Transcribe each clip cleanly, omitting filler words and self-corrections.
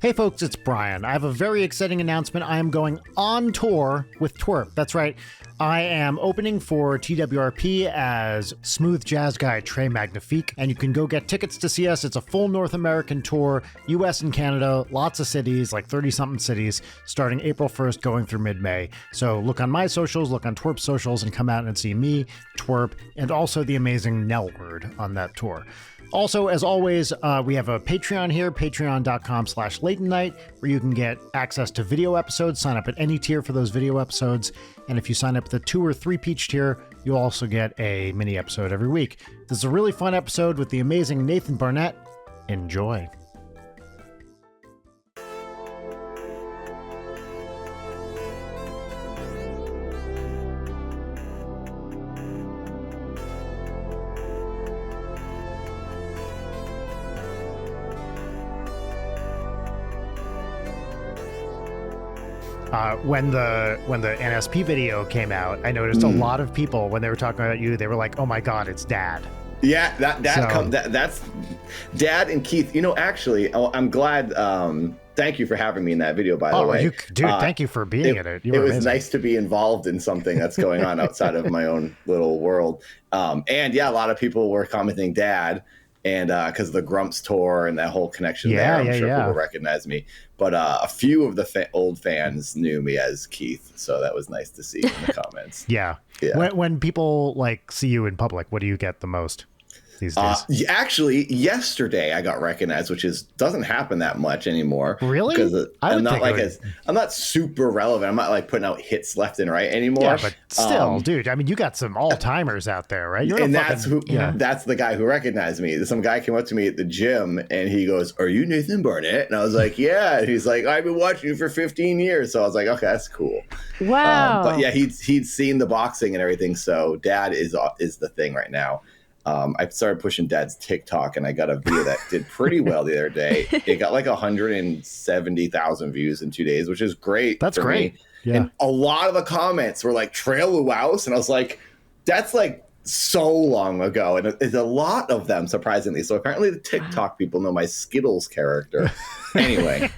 Hey folks, it's Brian. I have a very exciting announcement. I am going on tour with Twerp. That's right. I am opening for TWRP as smooth jazz guy Trey Magnifique, and you can go get tickets to see us. It's a full North American tour, US and Canada, lots of cities, like 30-something cities, starting April 1st, going through mid-May. So look on my socials, look on Twerp's socials, and come out and see me, Twerp, and also the amazing Nell Word on that tour. Also, as always, we have a Patreon here, patreon.com/late night, where you can get access to video episodes. Sign up at any tier for those video episodes. And if you sign up at the 2 or 3 peach tier, you'll also get a mini episode every week. This is a really fun episode with the amazing Nathan Barnatt. Enjoy. When the NSP video came out, I noticed a lot of people, when they were talking about you, they were like, "Oh my God, it's Dad." Yeah, that's Dad and Keith. You know, actually, I'm glad. Thank you for having me in that video, by the way. Thank you for being in it. It was amazing. Nice to be involved in something that's going on outside of my own little world. And yeah, a lot of people were commenting Dad. And because of the Grumps tour and that whole connection there, I'm sure people recognize me. But a few of the old fans knew me as Keith, so that was nice to see in the comments. Yeah. When people like see you in public, what do you get the most these days? Actually, yesterday I got recognized, which doesn't happen that much anymore. Really? Because I'm not super relevant. I'm not like putting out hits left and right anymore. Yeah, but still, dude. I mean, you got some all timers out there, right? That's the guy who recognized me. Some guy came up to me at the gym and he goes, "Are you Nathan Barnatt?" And I was like, "Yeah." And he's like, "I've been watching you for 15 years." So I was like, "Okay, that's cool." Wow. But yeah, he'd seen the boxing and everything. So Dad is the thing right now. I started pushing Dad's TikTok, and I got a video that did pretty well the other day. It got like 170,000 views in 2 days, which is great. That's great. Me. Yeah. And a lot of the comments were like Trail Luaus, and I was like, that's like so long ago, and it's a lot of them, surprisingly. So apparently the TikTok people know my Skittles character. Anyway,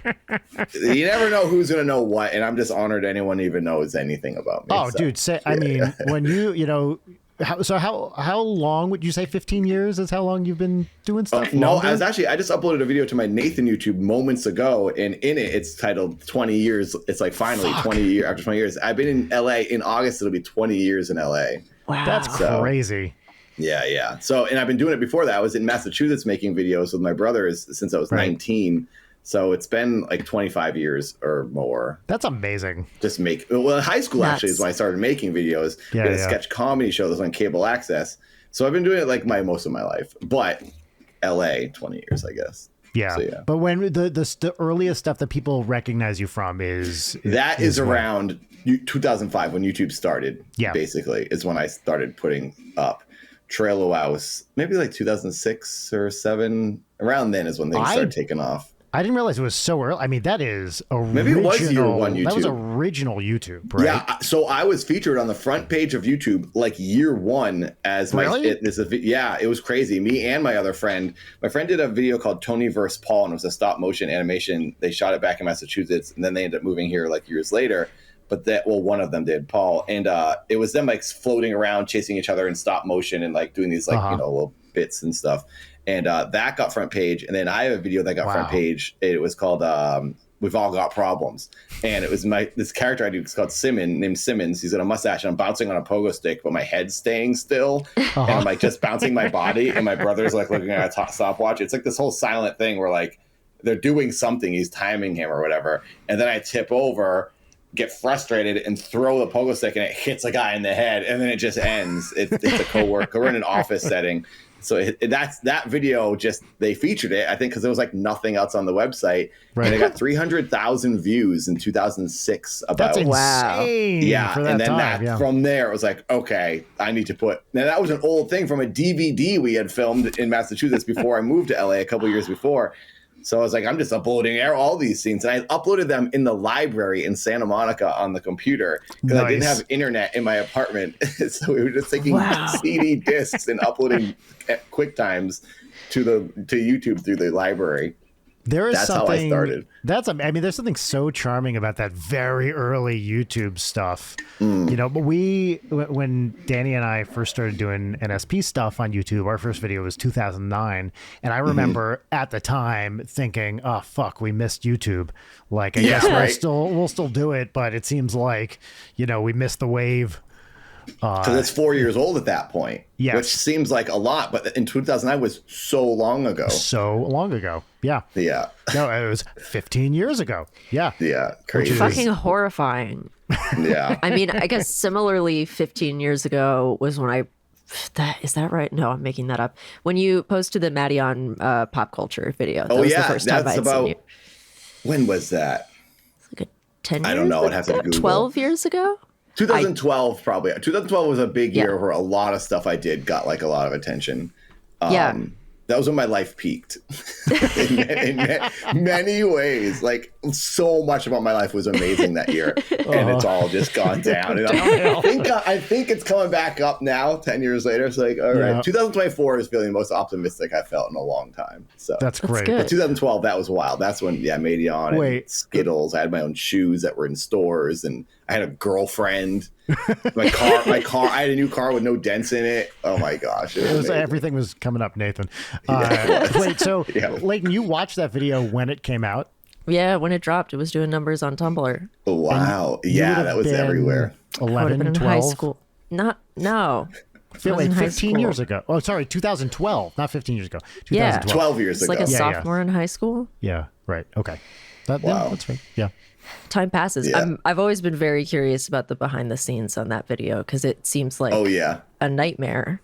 you never know who's gonna know what, and I'm just honored anyone even knows anything about me. Oh, so, dude, I mean, when you know. How long would you say? 15 years is how long you've been doing stuff? No, I just uploaded a video to my Nathan YouTube moments ago, and in it it's titled 20 years. It's like finally 20 years after 20 years. I've been in LA in August. It'll be 20 years in LA. Wow, that's crazy. Yeah. So, and I've been doing it before that. I was in Massachusetts making videos with my brothers since I was 19. So it's been like 25 years or more. That's amazing. In high school actually is when I started making videos. We had a sketch comedy show that was on cable access. So I've been doing it like most of my life. But LA, 20 years, I guess. Yeah. So, But when the earliest stuff that people recognize you from is around 2005 when YouTube started. Yeah. Basically, is when I started putting up Trail Luaus. Maybe like 2006 or 7. Around then is when things started taking off. I didn't realize it was so early. I mean, that is original. Maybe it was year one YouTube. That was original YouTube, right? Yeah. So I was featured on the front page of YouTube like year one as my. Really? It was crazy. Me and my other friend. My friend did a video called Tony vs. Paul, and it was a stop motion animation. They shot it back in Massachusetts, and then they ended up moving here like years later. But one of them did, Paul, and it was them like floating around, chasing each other in stop motion, and like doing these like little bits and stuff. And that got front page. And then I have a video that got front page. It was called We've All Got Problems. And it was this character I do. It's called named Simmons. He's got a mustache. And I'm bouncing on a pogo stick, but my head's staying still. And I'm like just bouncing my body. And my brother's like looking at a stopwatch. It's like this whole silent thing where like they're doing something. He's timing him or whatever. And then I tip over, get frustrated, and throw the pogo stick, and it hits a guy in the head. And then it just ends. It's a coworker. We're in an office setting. So that's that video. They featured it, I think, because there was like nothing else on the website, and it got 300,000 views in 2006. That's insane. Yeah, and then from there it was like, okay, I need to put. Now that was an old thing from a DVD we had filmed in Massachusetts before I moved to LA a couple years before. So I was like, I'm just uploading all these scenes. And I uploaded them in the library in Santa Monica on the computer because I didn't have internet in my apartment. So we were just taking CD discs and uploading QuickTimes to YouTube through the library. There is That's something, how I started. I mean, there's something so charming about that very early YouTube stuff. You know, but when Danny and I first started doing NSP stuff on YouTube, our first video was 2009. And I remember at the time thinking, oh, fuck, we missed YouTube. Like, I guess we'll still do it, but it seems like, you know, we missed the wave. Because it's 4 years old at that point, which seems like a lot, but in 2009 was so long ago. Yeah. Yeah. No, it was 15 years ago. Yeah. Yeah. Crazy. Fucking horrifying. Yeah. I mean, I guess similarly, 15 years ago was when is that right? No, I'm making that up. When you posted the Maddie on pop culture video. That was the first time I'd seen you. When was that? It's like 10 years I don't know. I'd have to Google. 12 years ago? 2012 probably. 2012 was a big year where a lot of stuff I did got like a lot of attention. That was when my life peaked in many ways. Like so much about my life was amazing that year, and it's all just gone down. And I think it's coming back up now. 10 years later, it's like all right. 2024 is feeling the most optimistic I've felt in a long time. So that's great. Good. But 2012, that was wild. That's when Madion and Skittles. I had my own shoes that were in stores, and I had a girlfriend. My car. I had a new car with no dents in it. Oh my gosh! Everything was coming up, Nathan. Wait, so Leighton, you watched that video when it came out? Yeah, when it dropped, it was doing numbers on Tumblr. Wow! Yeah, that was everywhere. 11, been 12? in high school. No. Wait, 15 years ago. Oh, sorry, 2012, not 15 years ago. 2012. 12 years it's ago. It's like a sophomore in high school. Yeah, right. Okay. That's right. Yeah. Time passes. I've always been very curious about the behind the scenes on that video because it seems like a nightmare.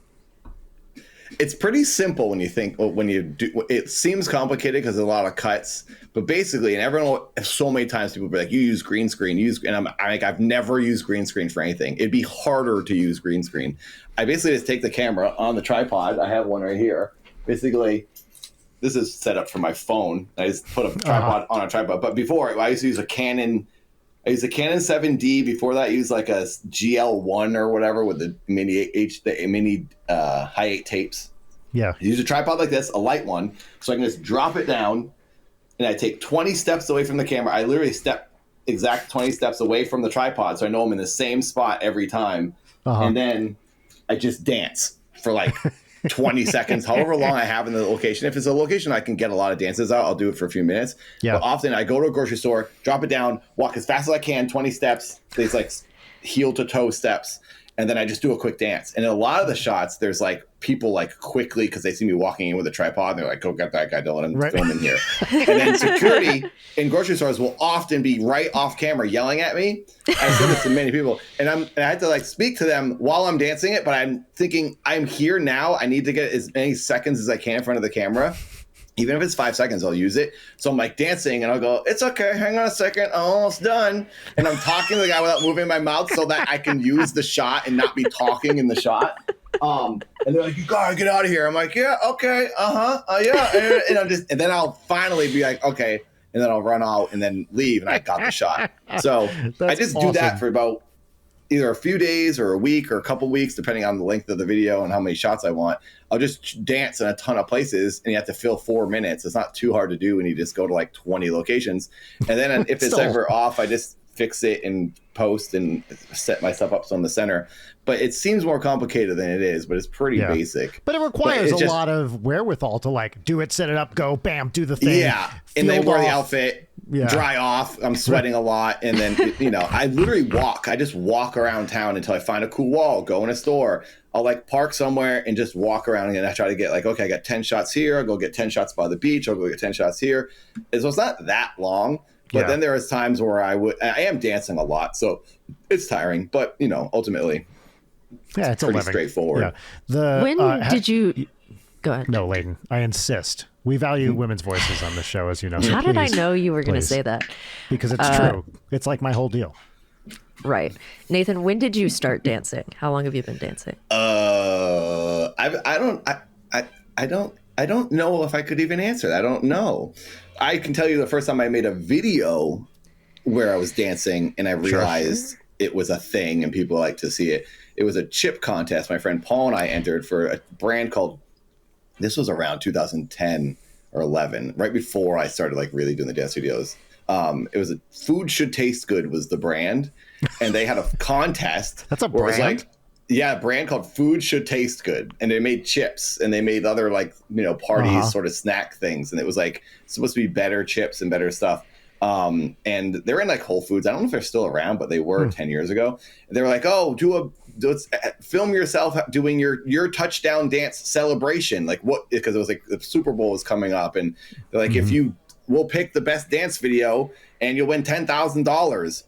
It's pretty simple when you think, when you do, it seems complicated because there's a lot of cuts, but basically, and everyone, so many times people be like, you use green screen, and I'm like, I've never used green screen for anything. It'd be harder to use green screen. I basically just take the camera on the tripod. I have one right here. Basically, this is set up for my phone. I just put a tripod on a tripod. But before, I used to use a Canon. I used a Canon 7D. Before that, I used like a GL1 or whatever with the mini high 8 tapes. Yeah. I use a tripod like this, a light one, so I can just drop it down, and I take 20 steps away from the camera. I literally step exact 20 steps away from the tripod, so I know I'm in the same spot every time. And then I just dance for like 20 seconds, however long I have in the location. If it's a location I can get a lot of dances out, I'll do it for a few minutes. Yeah. But often I go to a grocery store, drop it down, walk as fast as I can, 20 steps, these like heel to toe steps, and then I just do a quick dance. And in a lot of the shots, there's like people like quickly, because they see me walking in with a tripod, and they're like, go get that guy, don't let him film in here. And then security in grocery stores will often be right off camera yelling at me. I said this to many people, and I had to like speak to them while I'm dancing it, but I'm thinking, I'm here now. I need to get as many seconds as I can in front of the camera. Even if it's 5 seconds, I'll use it. So I'm like dancing, and I'll go, it's okay, hang on a second, I'm almost done. And I'm talking to the guy without moving my mouth so that I can use the shot and not be talking in the shot. And they're like, you gotta get out of here. I'm like, yeah, okay, yeah. And then I'll finally be like, okay. And then I'll run out and then leave, and I got the shot. So I just do that for about either a few days or a week or a couple weeks, depending on the length of the video and how many shots I want. I'll just dance in a ton of places, and you have to fill 4 minutes. It's not too hard to do when you just go to like 20 locations. And then if it's ever off, I just fix it and post and set myself up so in the center. But it seems more complicated than it is, but it's pretty basic. But it requires a lot of wherewithal to like do it, set it up, go, bam, do the thing. Yeah, and then wear the outfit, dry off. I'm sweating a lot. And then, I literally walk. I just walk around town until I find a cool wall, go in a store. I'll like park somewhere and just walk around, and I try to get like, okay, I got 10 shots here. I'll go get 10 shots by the beach. I'll go get 10 shots here. So it's not that long. But then there is times where I am dancing a lot, so it's tiring. But ultimately, it's pretty straightforward. Yeah. When did you go ahead? No, Leighton, I insist. We value women's voices on the show, as you know. So How did I know you were going to say that? Because it's true. It's like my whole deal. Right, Nathan. When did you start dancing? How long have you been dancing? I don't know if I could even answer that. I don't know. I can tell you the first time I made a video where I was dancing and I realized it was a thing and people like to see it. It was a chip contest. My friend Paul and I entered for a brand called, this was around 2010, or 11, right before I started like really doing the dance videos. It was Food Should Taste Good was the brand, and they had a contest. That's a brand? It was like, yeah, a brand called Food Should Taste Good, and they made chips and they made other like, you know, parties sort of snack things, and it was like supposed to be better chips and better stuff. And they're in like Whole Foods. I don't know if they're still around, but they were 10 years ago. And they were like, oh, film yourself doing your touchdown dance celebration. Like what? Because it was like the Super Bowl was coming up, and they're like, we'll pick the best dance video and you'll win $10,000.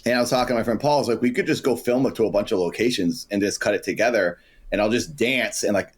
And I was talking to my friend Paul. I was like, we could just go film it to a bunch of locations and just cut it together, and I'll just dance and like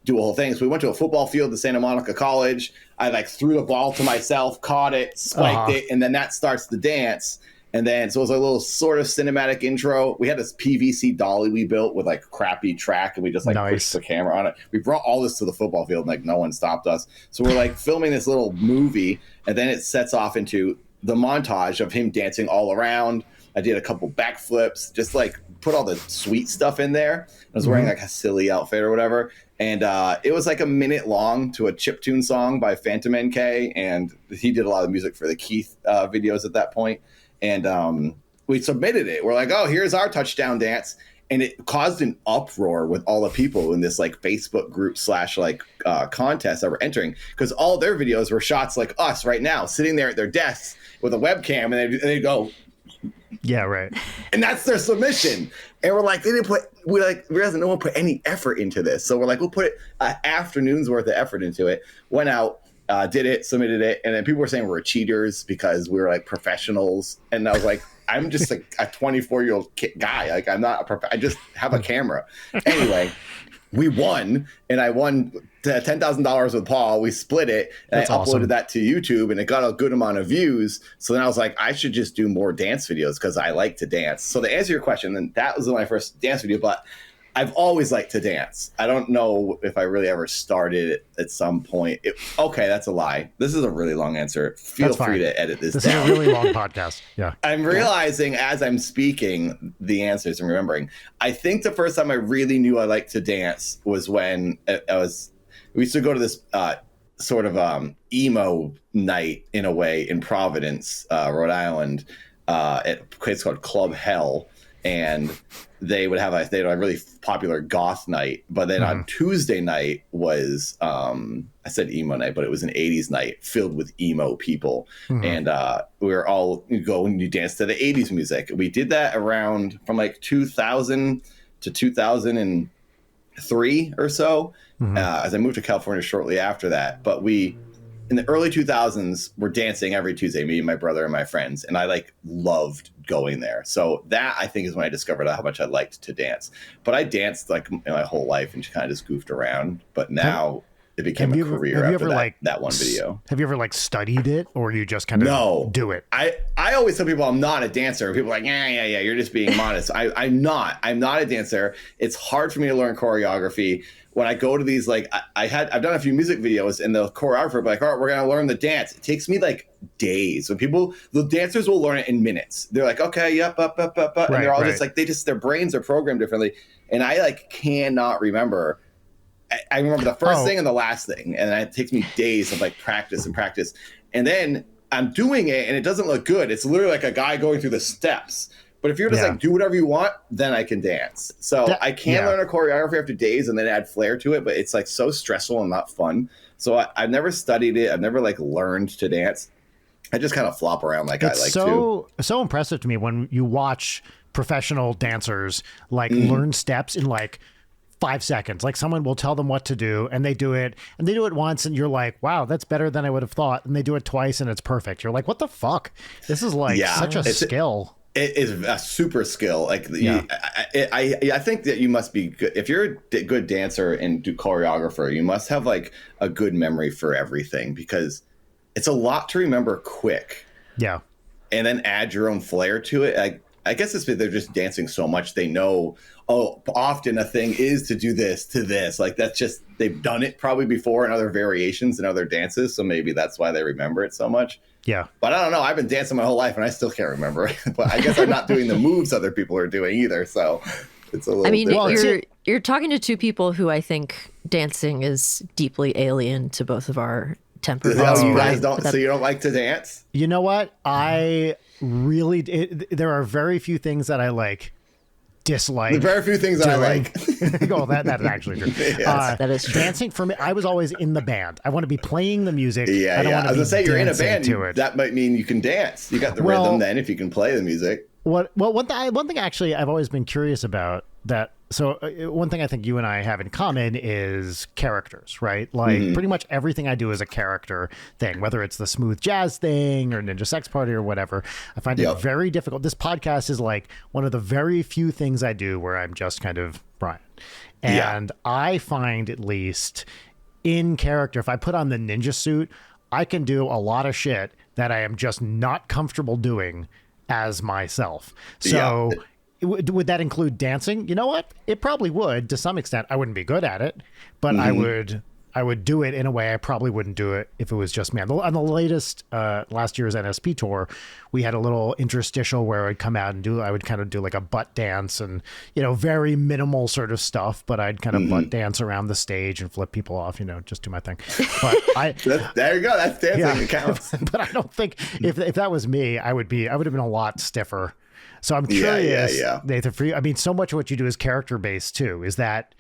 do a whole thing. So we went to a football field at Santa Monica College. I like threw the ball to myself, caught it, spiked it, and then that starts the dance. And then so it was a little sort of cinematic intro. We had this PVC dolly we built with like crappy track, and we just like pushed the camera on it. We brought all this to the football field, and like no one stopped us. So we're like filming this little movie, and then it sets off into the montage of him dancing all around. I did a couple backflips, just like put all the sweet stuff in there. I was wearing like a silly outfit or whatever. And it was like a minute long to a chiptune song by Phantom NK. And he did a lot of music for the Keith videos at that point. And we submitted it. We're like, oh, here's our touchdown dance. And it caused an uproar with all the people in this like Facebook group / like contest that were entering, because all their videos were shots like us right now, sitting there at their desks with a webcam, and they go, yeah, right. And that's their submission. And we're like, we realized no one put any effort into this. So we're like, we'll put an afternoon's worth of effort into it. Went out, did it, submitted it. And then people were saying we're cheaters because we were like professionals. And I was like, I'm just like a 24-year-old guy. Like I'm not I just have a camera. Anyway, we won, and I won $10,000 with Paul. We split it, and I uploaded that to YouTube, and it got a good amount of views. So then I was like, I should just do more dance videos because I like to dance. So to answer your question, then that was my first dance video, but I've always liked to dance. I don't know if I really ever started it at some point. Okay, that's a lie. This is a really long answer. Feel free to edit this down. This is a really long podcast. Yeah. I'm realizing as I'm speaking the answers and remembering. I think the first time I really knew I liked to dance was when we used to go to this sort of emo night in a way in Providence, Rhode Island, at a place called Club Hell. And they would have a really popular goth night. But then on Tuesday night was, I said emo night, but it was an 80s night filled with emo people. And we were all go and you dance to the 80s music. We did that around from like 2000 to 2003 or so, as I moved to California shortly after that. But in the early 2000s, we're dancing every Tuesday, me and my brother and my friends, and I like loved going there. So that I think is when I discovered how much I liked to dance. But I danced like my whole life and kind of just goofed around. But now it became a career after that one video. Have you ever like studied it, or you just kind of do it? I always tell people I'm not a dancer. People are like, yeah, you're just being modest. I'm not a dancer. It's hard for me to learn choreography. When I go to these, like I've done a few music videos, and the choreographer will be like, all right, we're going to learn the dance. It takes me like days. The dancers will learn it in minutes. They're like, okay, yep, up. And they're all just like, their brains are programmed differently. And I like cannot remember. I remember the first thing and the last thing. And it takes me days of like practice. And then I'm doing it and it doesn't look good. It's literally like a guy going through the steps. But if you're just like, do whatever you want, then I can dance. So I can learn a choreography after days and then add flair to it, but it's like so stressful and not fun. So I've never studied it. I've never like learned to dance. I just kind of flop around like I like to. It's so impressive to me when you watch professional dancers like learn steps in like 5 seconds. Like someone will tell them what to do and they do it once and you're like, wow, that's better than I would have thought. And they do it twice and it's perfect. You're like, what the fuck? This is like such a skill. It is a super skill. Like I think that you must be good. If you're a good dancer and choreographer, you must have like a good memory for everything because it's a lot to remember quick. Yeah. And then add your own flair to it. I guess it's they're just dancing so much. They know, often a thing is to do this to this. Like that's just, they've done it probably before in other variations and other dances. So maybe that's why they remember it so much. Yeah. But I don't know. I've been dancing my whole life and I still can't remember it. But I guess I'm not doing the moves other people are doing either. So it's a little you're talking to two people who I think dancing is deeply alien to both of our temperament. You guys don't. So you don't like to dance? You know what? I really. There are very few things that I dislike. The very few things that I like. Oh, that's actually true. Yes. That is true. Dancing for me, I was always in the band. I want to be playing the music. Yeah, I don't want to I was gonna say you're in a band. to it. That might mean you can dance. You got the rhythm then if you can play the music. Well, one thing actually I've always been curious about that. So one thing I think you and I have in common is characters, right? Like pretty much everything I do is a character thing, whether it's the smooth jazz thing or Ninja Sex Party or whatever. I find it very difficult. This podcast is like one of the very few things I do where I'm just kind of Brian. And I find, at least in character, if I put on the ninja suit, I can do a lot of shit that I am just not comfortable doing as myself. So would that include dancing? You know what? It probably would to some extent. I wouldn't be good at it, but I would do it in a way I probably wouldn't do it if it was just me. On the latest last year's NSP tour, we had a little interstitial where I'd come out and I would kind of do like a butt dance and, very minimal sort of stuff, but I'd kind of butt dance around the stage and flip people off, just do my thing. But there you go. That's dancing. It counts. But I don't think if that was me, I would have been a lot stiffer. So I'm curious, Nathan, for you, I mean, so much of what you do is character based too. Is that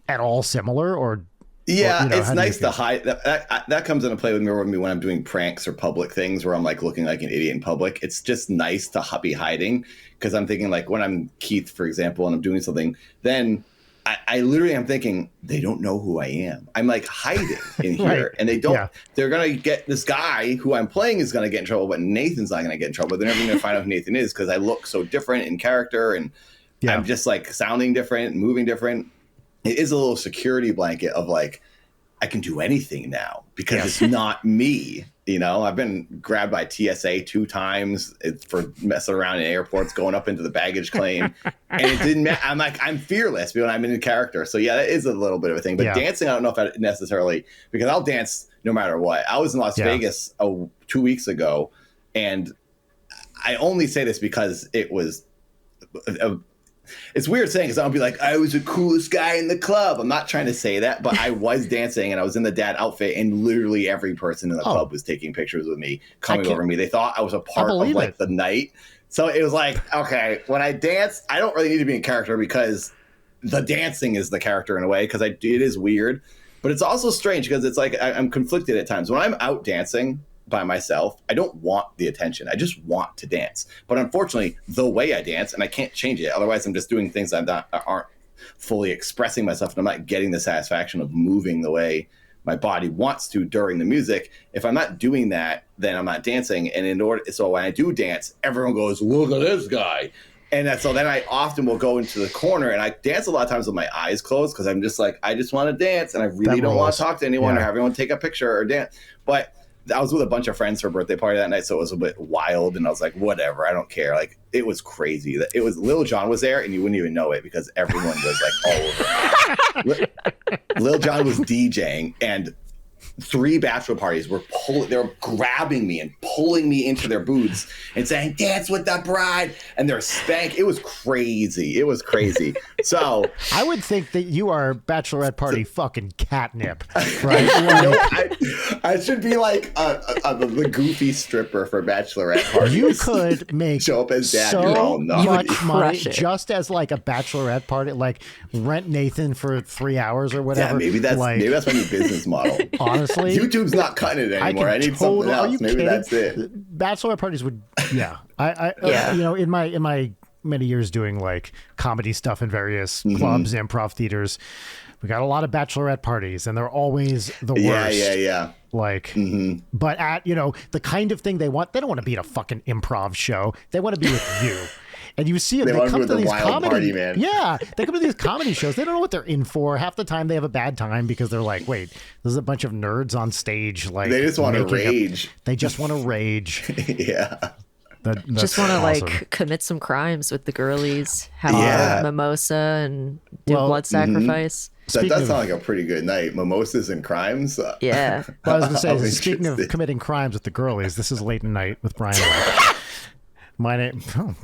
at all similar or? Yeah, it's nice to hide. That comes into play with me when I'm doing pranks or public things where I'm looking like an idiot in public. It's just nice to be hiding because I'm thinking when I'm Keith, for example, and I'm doing something, then I literally am thinking they don't know who I am. I'm hiding in here and they don't. Yeah. They're going to get this guy who I'm playing is going to get in trouble, but Nathan's not going to get in trouble. They're never going to find out who Nathan is because I look so different in character and I'm just sounding different, moving different. It is a little security blanket of I can do anything now because it's not me. I've been grabbed by TSA 2 times for messing around in airports, going up into the baggage claim. And it didn't matter. I'm fearless when I'm in a character. So that is a little bit of a thing. But dancing, I don't know if I necessarily, because I'll dance no matter what. I was in Las Vegas 2 weeks ago. And I only say this because it was it's weird saying because I'll be I was the coolest guy in the club. I'm not trying to say that, but I was dancing and I was in the dad outfit and literally every person in the club was taking pictures with me, coming over me. They thought I was a part of the night. So it was okay, when I dance, I don't really need to be in character because the dancing is the character in a way because it is weird. But it's also strange because it's I'm conflicted at times. When I'm out dancing by myself, I don't want the attention. I just want to dance. But unfortunately, the way I dance, and I can't change it. Otherwise, I'm just doing things that aren't fully expressing myself, and I'm not getting the satisfaction of moving the way my body wants to during the music. If I'm not doing that, then I'm not dancing. And so when I do dance, everyone goes, "Look at this guy." And so then I often will go into the corner and I dance a lot of times with my eyes closed because I'm just I just want to dance and I really don't want to talk to anyone or have anyone take a picture or dance. But I was with a bunch of friends for a birthday party that night, so it was a bit wild, and I was whatever, I don't care. It was crazy. It was Lil Jon was there, and you wouldn't even know it because everyone was all over. Lil Jon was DJing, and 3 bachelor parties were they were grabbing me and pulling me into their booths and saying, "Dance with the bride," and they're spank. It was crazy. It was crazy. So I would think that you are bachelorette party fucking Catnip, right? I should be the goofy stripper for bachelorette parties. You could make show up as dad. So much money just as a bachelorette party, rent Nathan for 3 hours or whatever. Yeah, maybe that's my new business model. Honestly, YouTube's not cutting it anymore. I need something else. Maybe that's it. Bachelorette parties would, in my many years doing comedy stuff in various clubs, improv theaters, we got a lot of bachelorette parties, and they're always the worst. Yeah. But at the kind of thing they want, they don't want to be at a fucking improv show. They want to be with you. And you see them, they come to these comedy, party, man. Yeah, they come to these comedy shows. They don't know what they're in for. Half the time they have a bad time because they're wait, there's a bunch of nerds on stage. They just want to rage. They just want to rage. Yeah. Just want to awesome. Commit some crimes with the girlies, have a mimosa and do blood sacrifice. That does sound like a pretty good night. Mimosas and crimes. Yeah. Well, I was going to say, speaking of committing crimes with the girlies, this is Late at Night with Brian Wack. My name. Oh,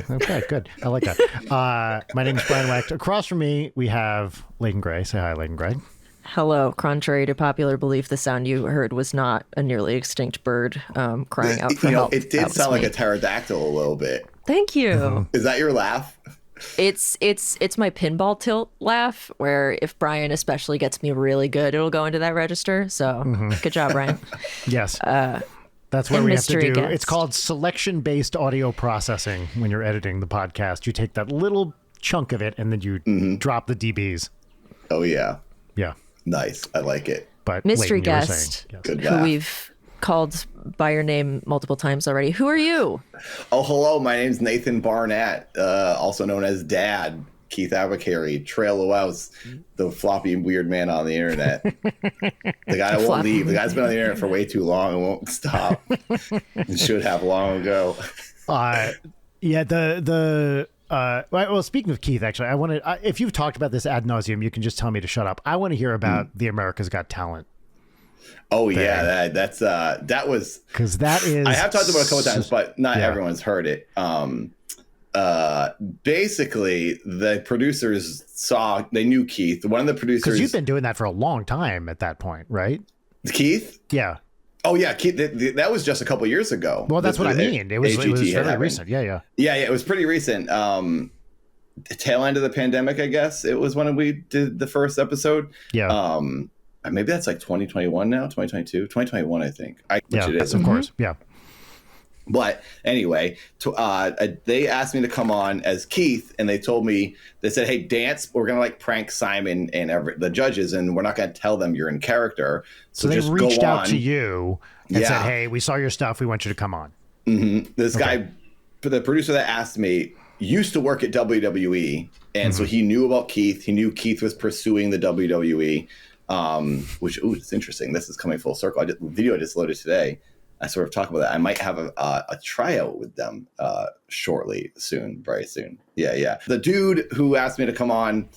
okay, good. I like that. My name is Brian Wack. Across from me, we have Layton Gray. Say hi, Layton Gray. Hello. Contrary to popular belief, the sound you heard was not a nearly extinct bird crying out for help. It did sound like a pterodactyl a little bit. Thank you. Is that your laugh? It's my pinball tilt laugh, where if Brian especially gets me really good, it'll go into that register. So good job, Brian. Yes. That's what we have to do. Guest. It's called selection-based audio processing. When you're editing the podcast, you take that little chunk of it and then you drop the dBs. Oh, yeah. Yeah. Nice. I like it. But mystery guest, who we've called by your name multiple times already. Who are you? Oh, hello. My name's Nathan Barnatt, also known as Dad, Keith Abacary, Trail of Wouse, the floppy weird man on the internet. The guy that won't leave. The guy's been on the internet for way too long and won't stop. It should have long ago. Well, speaking of Keith, actually, I wanted, if you've talked about this ad nauseum, you can just tell me to shut up. I want to hear about the America's Got Talent. Oh thing. Yeah, that was, because that is, I have talked about it a couple times, but not everyone's heard it. Basically, the producers they knew Keith. One of the producers, because you've been doing that for a long time at that point, right? Keith? Yeah. Oh yeah, Keith, that was just a couple years ago. Well, that's what I mean. It was very recent. Yeah. It was pretty recent. The tail end of the pandemic, I guess it was when we did the first episode. Yeah. Maybe that's like 2021 now, 2022, 2021, I think. Which it is, of course. Yeah. But anyway, they asked me to come on as Keith, and they said, hey, dance. We're going to like prank Simon and the judges, and we're not going to tell them you're in character. So they just reached out to you and said, hey, we saw your stuff. We want you to come on. Mm-hmm. This guy, the producer that asked me, used to work at WWE. And so he knew about Keith. He knew Keith was pursuing the WWE, which, it's interesting. This is coming full circle. The video I just loaded today. I sort of talk about that. I might have a tryout with them very soon. Yeah. The dude who asked me to come on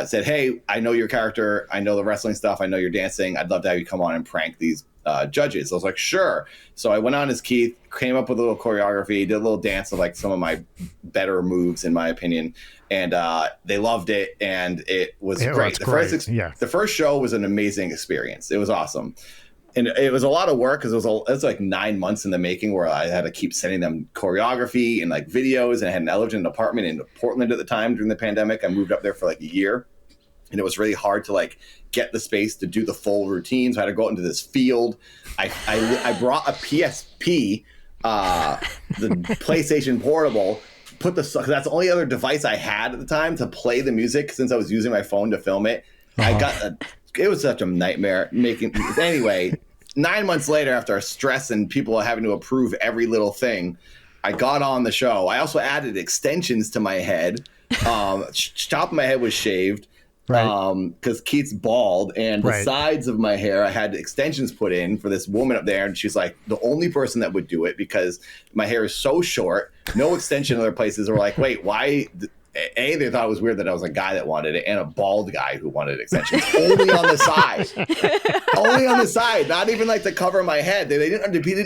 said, hey, I know your character. I know the wrestling stuff. I know you're dancing. I'd love to have you come on and prank these judges. I was like, sure. So I went on as Keith, came up with a little choreography, did a little dance of like some of my better moves, in my opinion. And they loved it. And it was great. The first show was an amazing experience. It was awesome. And it was a lot of work because it was like 9 months in the making, where I had to keep sending them choreography and like videos. And I had an elevated apartment in Portland at the time during the pandemic. I moved up there for like a year, and it was really hard to like get the space to do the full routine. So I had to go out into this field. I brought a PSP, the PlayStation Portable, because that's the only other device I had at the time to play the music, since I was using my phone to film it. It was such a nightmare making. Anyway, 9 months later, after our stress and people having to approve every little thing, I got on the show. I also added extensions to my head. Top of my head was shaved, because Keith's bald, and the sides of my hair, I had extensions put in for this woman up there, and she's like the only person that would do it because my hair is so short. No extension in other places. They were like, wait, why? They thought it was weird that I was a guy that wanted it, and a bald guy who wanted extensions. Only on the side. Only on the side. Not even like to cover my head.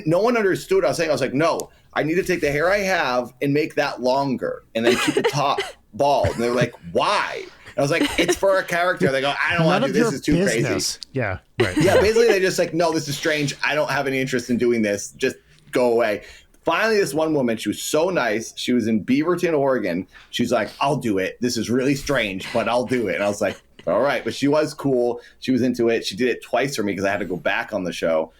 No one understood what I was saying. I was like, no, I need to take the hair I have and make that longer, and then keep the top bald. And they were like, why? And I was like, it's for a character. They go, I don't want to do this. This is too crazy. Yeah, right. Yeah, basically they just like, no, this is strange. I don't have any interest in doing this. Just go away. Finally, this one woman, she was so nice. She was in Beaverton, Oregon. She's like, I'll do it. This is really strange, but I'll do it. And I was like, all right. But she was cool. She was into it. She did it twice for me because I had to go back on the show.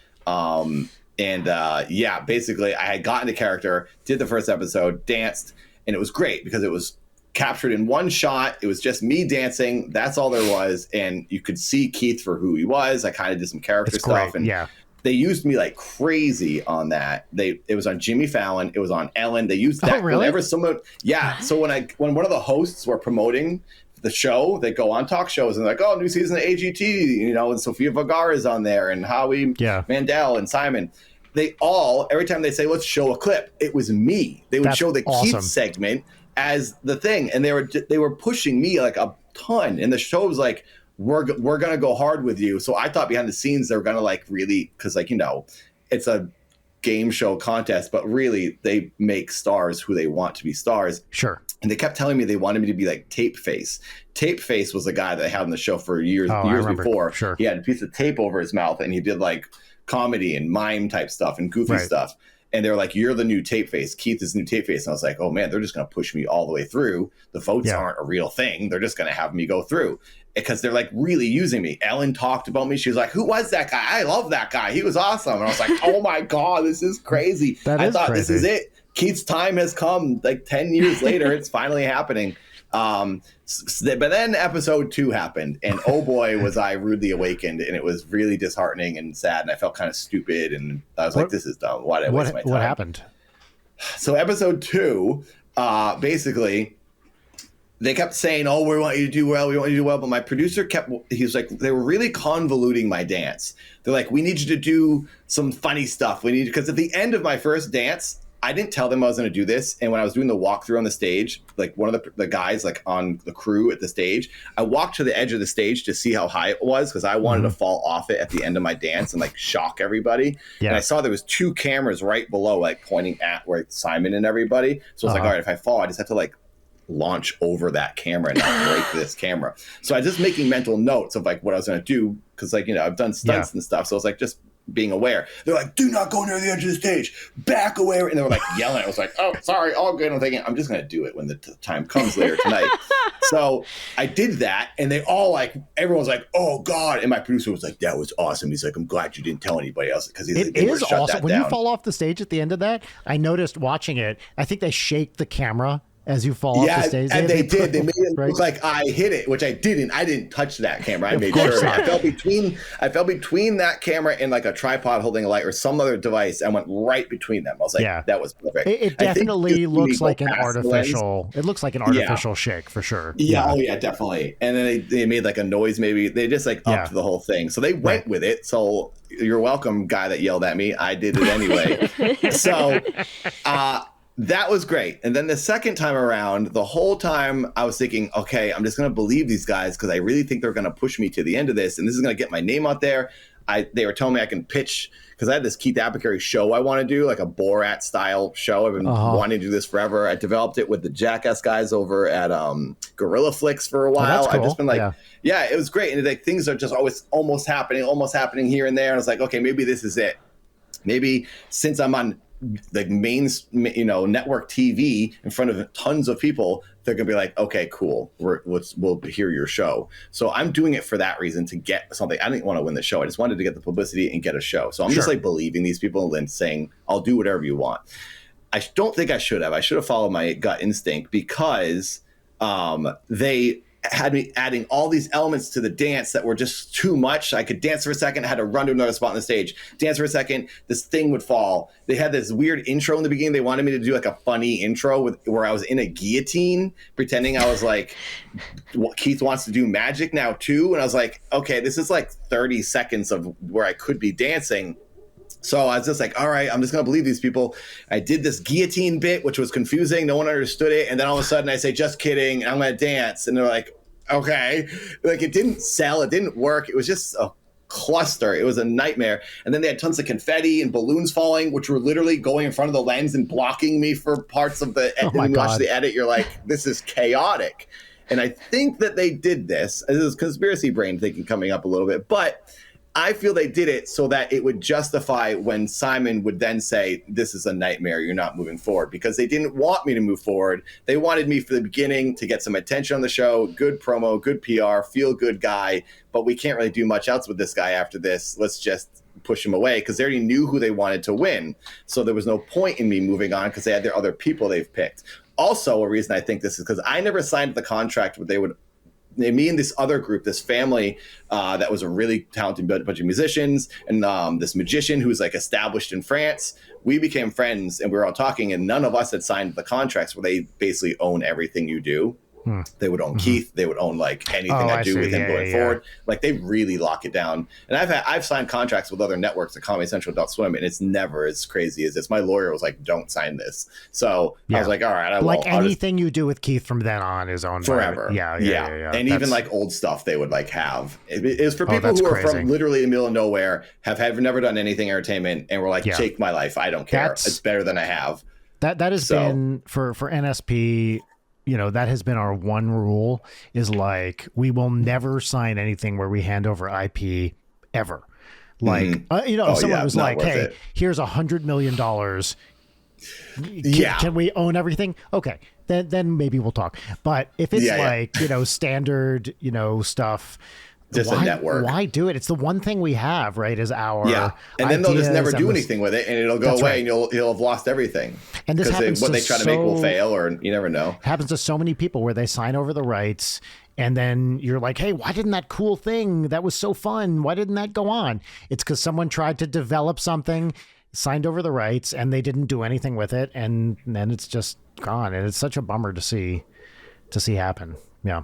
Basically, I had gotten the character, did the first episode, danced, and it was great because it was captured in one shot. It was just me dancing. That's all there was. And you could see Keith for who he was. I kind of did some character stuff. Great. And they used me like crazy on that. It was on Jimmy Fallon. It was on Ellen. They used that whenever someone. Yeah. So when one of the hosts were promoting the show, they go on talk shows and they're like, oh, new season of AGT, and Sofia Vergara is on there, and Howie Mandel and Simon. They all, every time they say, let's show a clip, it was me. They would show the Keith segment as the thing. And they were pushing me like a ton. And the show was like, we're going to go hard with you. So I thought behind the scenes, they were going to like really, because like, it's a game show contest, but really they make stars who they want to be stars. Sure. And they kept telling me they wanted me to be like Tape Face. Tape Face was a guy that I had on the show for years before. Sure. He had a piece of tape over his mouth and he did like comedy and mime type stuff and goofy stuff. And they were like, you're the new Tape Face. Keith is the new Tape Face. And I was like, oh man, they're just going to push me all the way through. The votes aren't a real thing. They're just going to have me go through because they're like really using me. Ellen talked about me. She was like, who was that guy? I love that guy. He was awesome. And I was like, oh my God, this is crazy. I thought this is it. Keith's time has come. Like 10 years later, it's finally happening. But then episode 2 happened, and oh boy, was I rudely awakened, and it was really disheartening and sad, and I felt kind of stupid, and I was like, this is dumb. Why did I waste my time? What happened? So episode 2, basically, they kept saying, oh, we want you to do well, we want you to do well, but my producer he was like, they were really convoluting my dance. They're like, we need you to do some funny stuff. Because at the end of my first dance, I didn't tell them I was going to do this. And when I was doing the walkthrough on the stage, like one of the guys like on the crew at the stage, I walked to the edge of the stage to see how high it was because I wanted to fall off it at the end of my dance and like shock everybody. Yeah. And I saw there was 2 cameras right below, like pointing at where Simon and everybody. So I was like, all right, if I fall, I just have to like launch over that camera and not break this camera. So I was just making mental notes of like what I was going to do because like, I've done stunts and stuff. So I was like, just being aware. They're like, do not go near the edge of the stage, back away. And they were like yelling. I was like, oh, sorry, all good. I'm thinking, I'm just going to do it when the time comes later tonight. So I did that. And they all like, everyone's like, oh God. And my producer was like, that was awesome. He's like, I'm glad you didn't tell anybody else. Because it is awesome. When you fall off the stage at the end of that, I noticed watching it, I think they shake the camera as you fall off the stage. And they did. They made it look like I hit it, which I didn't. I didn't touch that camera. I made sure. I fell between that camera and like a tripod holding a light or some other device. I went right between them. I was like, that was perfect. It definitely looks like an artificial. It looks like an artificial shake for sure. Yeah. Oh yeah, definitely. And then they made like a noise. Maybe they just like upped the whole thing. So they went with it. So you're welcome, guy that yelled at me. I did it anyway. So, that was great. And then the second time around, the whole time I was thinking, okay, I'm just going to believe these guys because I really think they're going to push me to the end of this. And this is going to get my name out there. They were telling me I can pitch because I had this Keith Apicary show I want to do, like a Borat style show. I've been wanting to do this forever. I developed it with the Jackass guys over at Gorilla Flicks for a while. That's cool. I've just been like, yeah, it was great. And like things are just always almost happening here and there. And I was like, okay, maybe this is it. Maybe since I'm on like main, network TV in front of tons of people, they're gonna be like, okay, cool, we'll hear your show. So I'm doing it for that reason, to get something. I didn't want to win the show. I just wanted to get the publicity and get a show. So I'm just like believing these people and saying, I'll do whatever you want. I don't think I should have. I should have followed my gut instinct because they had me adding all these elements to the dance that were just too much. I could dance for a second, I had to run to another spot on the stage, dance for a second, this thing would fall. They had this weird intro in the beginning. They wanted me to do like a funny intro where I was in a guillotine, pretending I was like, Keith wants to do magic now too. And I was like, okay, this is like 30 seconds of where I could be dancing. So I was just like, all right, I'm just going to believe these people. I did this guillotine bit, which was confusing. No one understood it. And then all of a sudden I say, just kidding, I'm going to dance. And they're like, okay. Like it didn't sell. It didn't work. It was just a cluster. It was a nightmare. And then they had tons of confetti and balloons falling, which were literally going in front of the lens and blocking me for parts of the edit. When you watch the edit, you're like, this is chaotic. And I think that they did this. This is conspiracy brain thinking coming up a little bit. But I feel they did it so that it would justify when Simon would then say, this is a nightmare, you're not moving forward, because they didn't want me to move forward. They wanted me for the beginning to get some attention on the show, good promo, good PR, feel good guy, but we can't really do much else with this guy after this. Let's just push him away, because they already knew who they wanted to win. So there was no point in me moving on because they had their other people they've picked. Also, a reason I think this is because I never signed the contract where they would, me and this other group, this family that was a really talented bunch of musicians, and this magician who's like established in France, we became friends and we were all talking, and none of us had signed the contracts where they basically own everything you do. They would own Keith. They would own like anything I do with him going forward. Like they really lock it down. And I've signed contracts with other networks, like Comedy Central, Adult Swim, and it's never as crazy as this. My lawyer was like, "Don't sign this." So I was like, "All right, I won't." Like anything you do with Keith from then on is owned forever. Yeah. And even like old stuff they would like have. It was for people who are from literally in the middle of nowhere, have never done anything entertainment, and were like, "Take my life. I don't care. It's better than I have." That has been for NSP. that has been our one rule is like, we will never sign anything where we hand over IP ever. Like, if someone was like, hey, here's $100 million. Can we own everything? Okay. Then maybe we'll talk. But if it's standard, stuff, just a network. Why do it? It's the one thing we have, right? Is our and then they'll just never do anything with it, and it'll go away, and you'll have lost everything. And this happens what they try to make will fail, or you never know. It happens to so many people where they sign over the rights, and then you're like, hey, why didn't that cool thing that was so fun? Why didn't that go on? It's because someone tried to develop something, signed over the rights, and they didn't do anything with it, and then it's just gone. And it's such a bummer to see happen.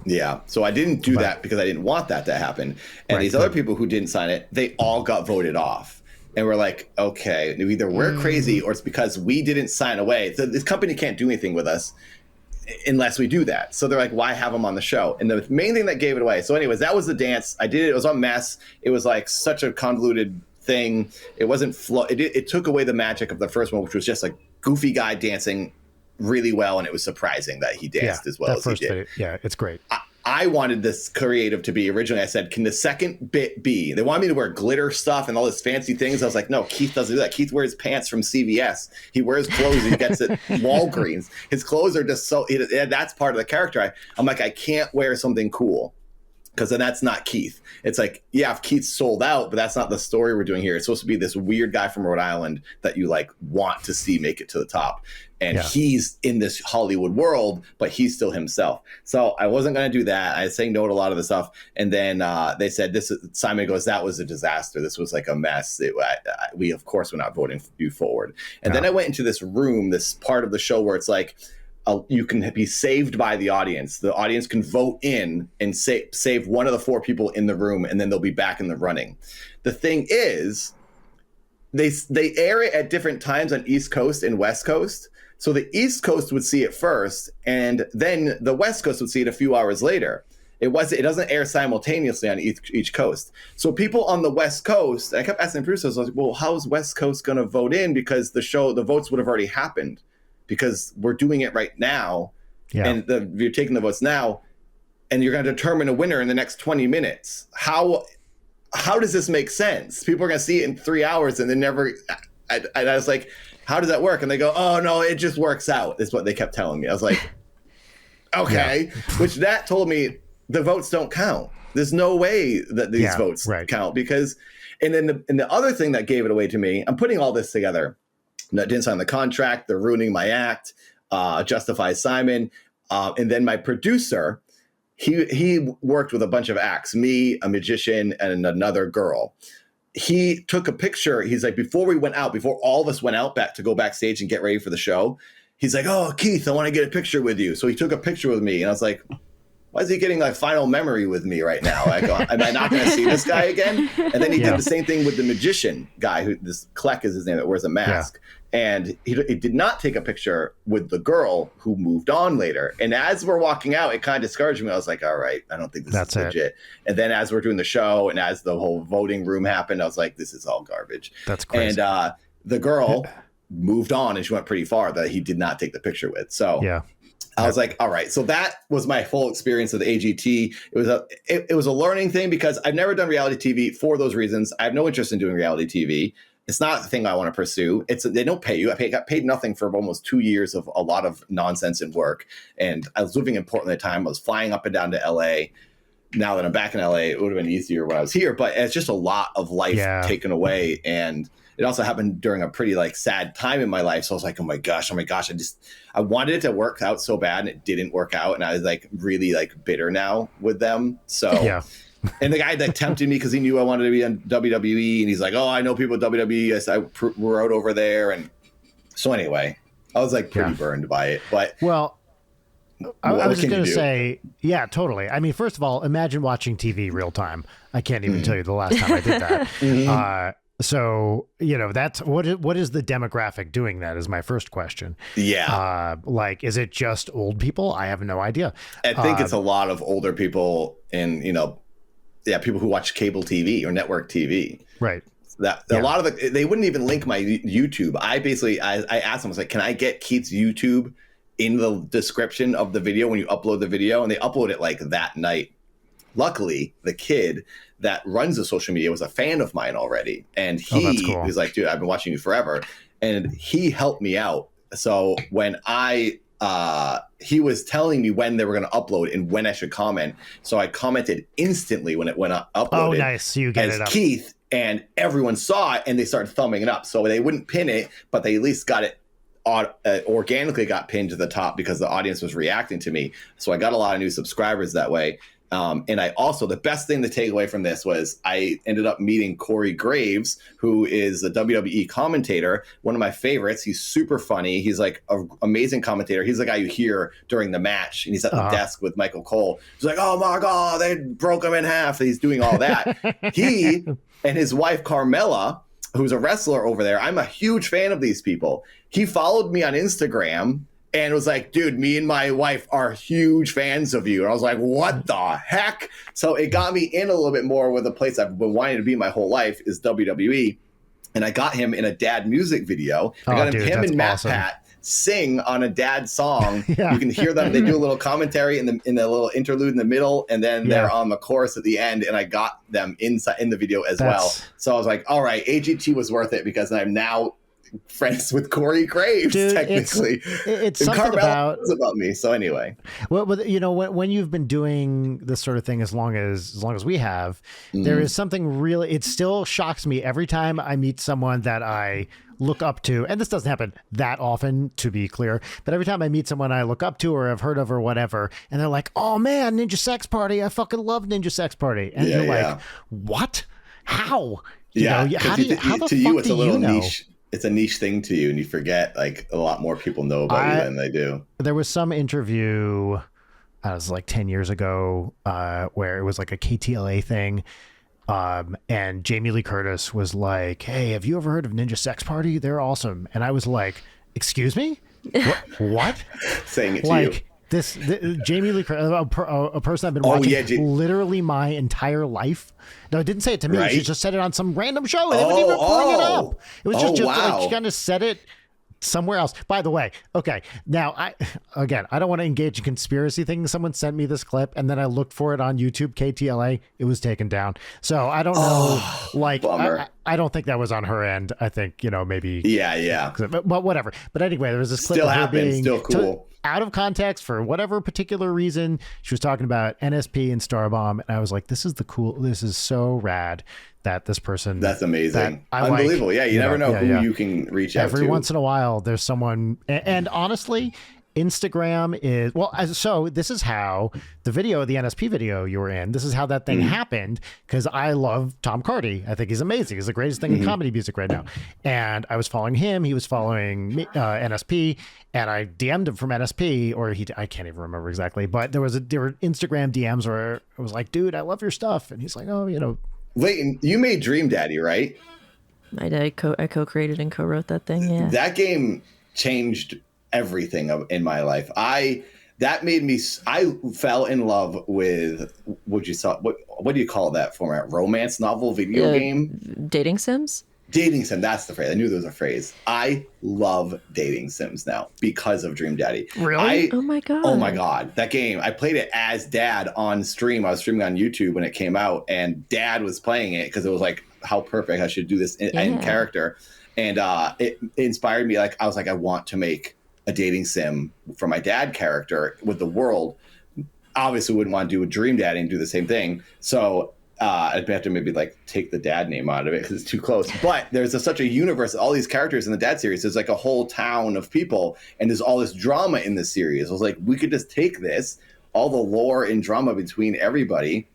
Yeah. So I didn't do that because I didn't want that to happen. And these other people who didn't sign it, they all got voted off. And we're like, okay, either we're crazy or it's because we didn't sign away. So this company can't do anything with us unless we do that. So they're like, why have them on the show? And the main thing that gave it away. So anyways, that was the dance. I did it. It was a mess. It was like such a convoluted thing. It wasn't it took away the magic of the first one, which was just a goofy guy dancing really well, and it was surprising that he danced as well as he did. It's great. I wanted this creative to be, originally I said, can the second bit be? They wanted me to wear glitter stuff and all this fancy things. I was like, no, Keith doesn't do that. Keith wears pants from CVS. He wears clothes he gets at Walgreens. His clothes are just that's part of the character. I'm like, I can't wear something cool, because then that's not Keith. It's like, if Keith's sold out, but that's not the story we're doing here. It's supposed to be this weird guy from Rhode Island that you like want to see make it to the top. And he's in this Hollywood world, but he's still himself. So I wasn't going to do that. I was saying no to a lot of the stuff. And then they said, Simon goes, that was a disaster. This was like a mess. We, of course, were not voting you forward. And then I went into this room, this part of the show where it's like, you can be saved by the audience. The audience can vote in and save one of the 4 people in the room, and then they'll be back in the running. The thing is, they air it at different times on East Coast and West Coast. So the East Coast would see it first, and then the West Coast would see it a few hours later. It doesn't air simultaneously on each coast. So people on the West Coast, I kept asking producers, I was like, well, how's West Coast going to vote in? Because the votes would have already happened, because we're doing it right now. And you're taking the votes now, and you're going to determine a winner in the next 20 minutes. How does this make sense? People are going to see it in 3 hours, and they never. I was like, how does that work? And they go, oh no, it just works out. Is what they kept telling me. I was like, okay, which that told me the votes don't count. There's no way that these votes count, because, and then the other thing that gave it away to me, I'm putting all this together. I didn't sign the contract. They're ruining my act. Justify Simon. And then my producer, he worked with a bunch of acts, me, a magician, and another girl. He took a picture. He's like, before all of us went out back to go backstage and get ready for the show, he's like, oh, Keith, I want to get a picture with you. So he took a picture with me, and I was like, why is he getting like final memory with me right now? I go, am I not going to see this guy again? And then he did the same thing with the magician guy, who this Kleck is his name, that wears a mask. And he did not take a picture with the girl who moved on later. And as we're walking out, it kind of discouraged me. I was like, all right, I don't think this is legit. And then as we're doing the show and as the whole voting room happened, I was like, this is all garbage. That's crazy. And the girl moved on, and she went pretty far that he did not take the picture with. So I was like, all right. So that was my full experience of the AGT. It was a learning thing, because I've never done reality TV for those reasons. I have no interest in doing reality TV. It's not a thing I want to pursue. They don't pay you. I got paid nothing for almost 2 years of a lot of nonsense and work. And I was living in Portland at the time. I was flying up and down to LA. Now that I'm back in LA, it would have been easier when I was here. But it's just a lot of life taken away. And it also happened during a pretty like sad time in my life. So I was like, oh my gosh. I wanted it to work out so bad, and it didn't work out. And I was like really like bitter now with them. So and the guy that tempted me because he knew I wanted to be on WWE, and he's like, oh, I know people at WWE. I wrote over there. And so anyway, I was like pretty burned by it. But I was just going to say, totally. I mean, first of all, imagine watching TV real time. I can't even tell you the last time I did that. So, that's what is the demographic doing that is my first question. Like, is it just old people? I have no idea. I think it's a lot of older people and, people who watch cable TV or network TV. Right. A lot of they wouldn't even link my YouTube. I asked them, I was like, can I get Keith's YouTube in the description of the video when you upload the video, and they upload it like that night. Luckily, the kid that runs the social media was a fan of mine already. And that's cool. was like, dude, I've been watching you forever. And he helped me out. So when he was telling me when they were going to upload and when I should comment. So I commented instantly when it went uploaded. Oh, nice. So you get as it up. Keith, and everyone saw it and they started thumbing it up. So they wouldn't pin it, but they at least got it organically got pinned to the top because the audience was reacting to me. So I got a lot of new subscribers that way. And I also, the best thing to take away from this was I ended up meeting Corey Graves, who is a WWE commentator, one of my favorites. He's super funny. He's like an amazing commentator. He's the guy you hear during the match, and he's at the desk with Michael Cole. He's like, oh my God, they broke him in half. And he's doing all that. He and his wife, Carmella, who's a wrestler over there, I'm a huge fan of these people. He followed me on Instagram and was like, dude, me and my wife are huge fans of you. And I was like, what the heck? So it got me in a little bit more with a place I've been wanting to be my whole life is WWE. And I got him in a dad music video. I got him and Matt Pat sing on a dad song. Yeah. You can hear them. They do a little commentary in the little interlude in the middle, and then they're on the chorus at the end. And I got them inside in the video as well. So I was like, all right, AGT was worth it because I'm now friends with Corey Graves, dude, technically. It's something about me. So anyway, well, you know, when you've been doing this sort of thing as long as we have, there is something really. It still shocks me every time I meet someone that I look up to, and this doesn't happen that often, to be clear, but every time I meet someone I look up to or have heard of or whatever, and they're like, "Oh man, Ninja Sex Party! I fucking love Ninja Sex Party," and you're like, "What? How? You know, how the fuck do you know?" Niche. It's a niche thing to you, and you forget like a lot more people know about you than they do. There was some interview, it was like 10 years ago, where it was like a KTLA thing. And Jamie Lee Curtis was like, "Hey, have you ever heard of Ninja Sex Party? They're awesome." And I was like, "Excuse me? What?" Saying it to like, you. This Jamie Lee Curtis, a person I've been watching literally my entire life. No, it didn't say it to me. Right? She just said it on some random show. And they didn't even bring it up. It was just like she kind of said it somewhere else. By the way, okay. Now, I don't want to engage in conspiracy things. Someone sent me this clip, and then I looked for it on YouTube, KTLA. It was taken down. So I don't know. Like, I don't think that was on her end. I think, maybe. Yeah. But whatever. But anyway, there was this clip still of her happens. being Still cool. Out of context for whatever particular reason. She was talking about NSP and Starbomb, and I was like, this is so rad that this person. That's amazing. Unbelievable. Like, you never know who you can reach out to. Every once in a while, there's someone, and honestly, Instagram is, so this is how the NSP video you were in, this is how that thing happened, because I love Tom Cardy. I think he's amazing. He's the greatest thing in comedy music right now. And I was following him. He was following me, NSP, and I DM'd him from NSP, or I can't even remember exactly, but there were Instagram DMs where I was like, dude, I love your stuff. And he's like, oh, Wait, you made Dream Daddy, right? I did. I co-created and co-wrote that thing. Yeah. That game changed everything in my life. I fell in love with what do you call that format? Romance novel video game? Dating sims? Dating sim, that's the phrase. I knew there was a phrase. I love dating sims now because of Dream Daddy. Really? Oh my God. Oh my God. That game, I played it as Dad on stream. I was streaming on YouTube when it came out, and Dad was playing it because it was like, how perfect, I should do this in character. And it inspired me. Like, I was like, I want to make a dating sim for my dad character with the world. Obviously wouldn't want to do a Dream Daddy and do the same thing. So I'd have to maybe like take the dad name out of it because it's too close. But there's such a universe, all these characters in the dad series. There's like a whole town of people, and there's all this drama in the series. I was like, we could just take this, all the lore and drama between everybody.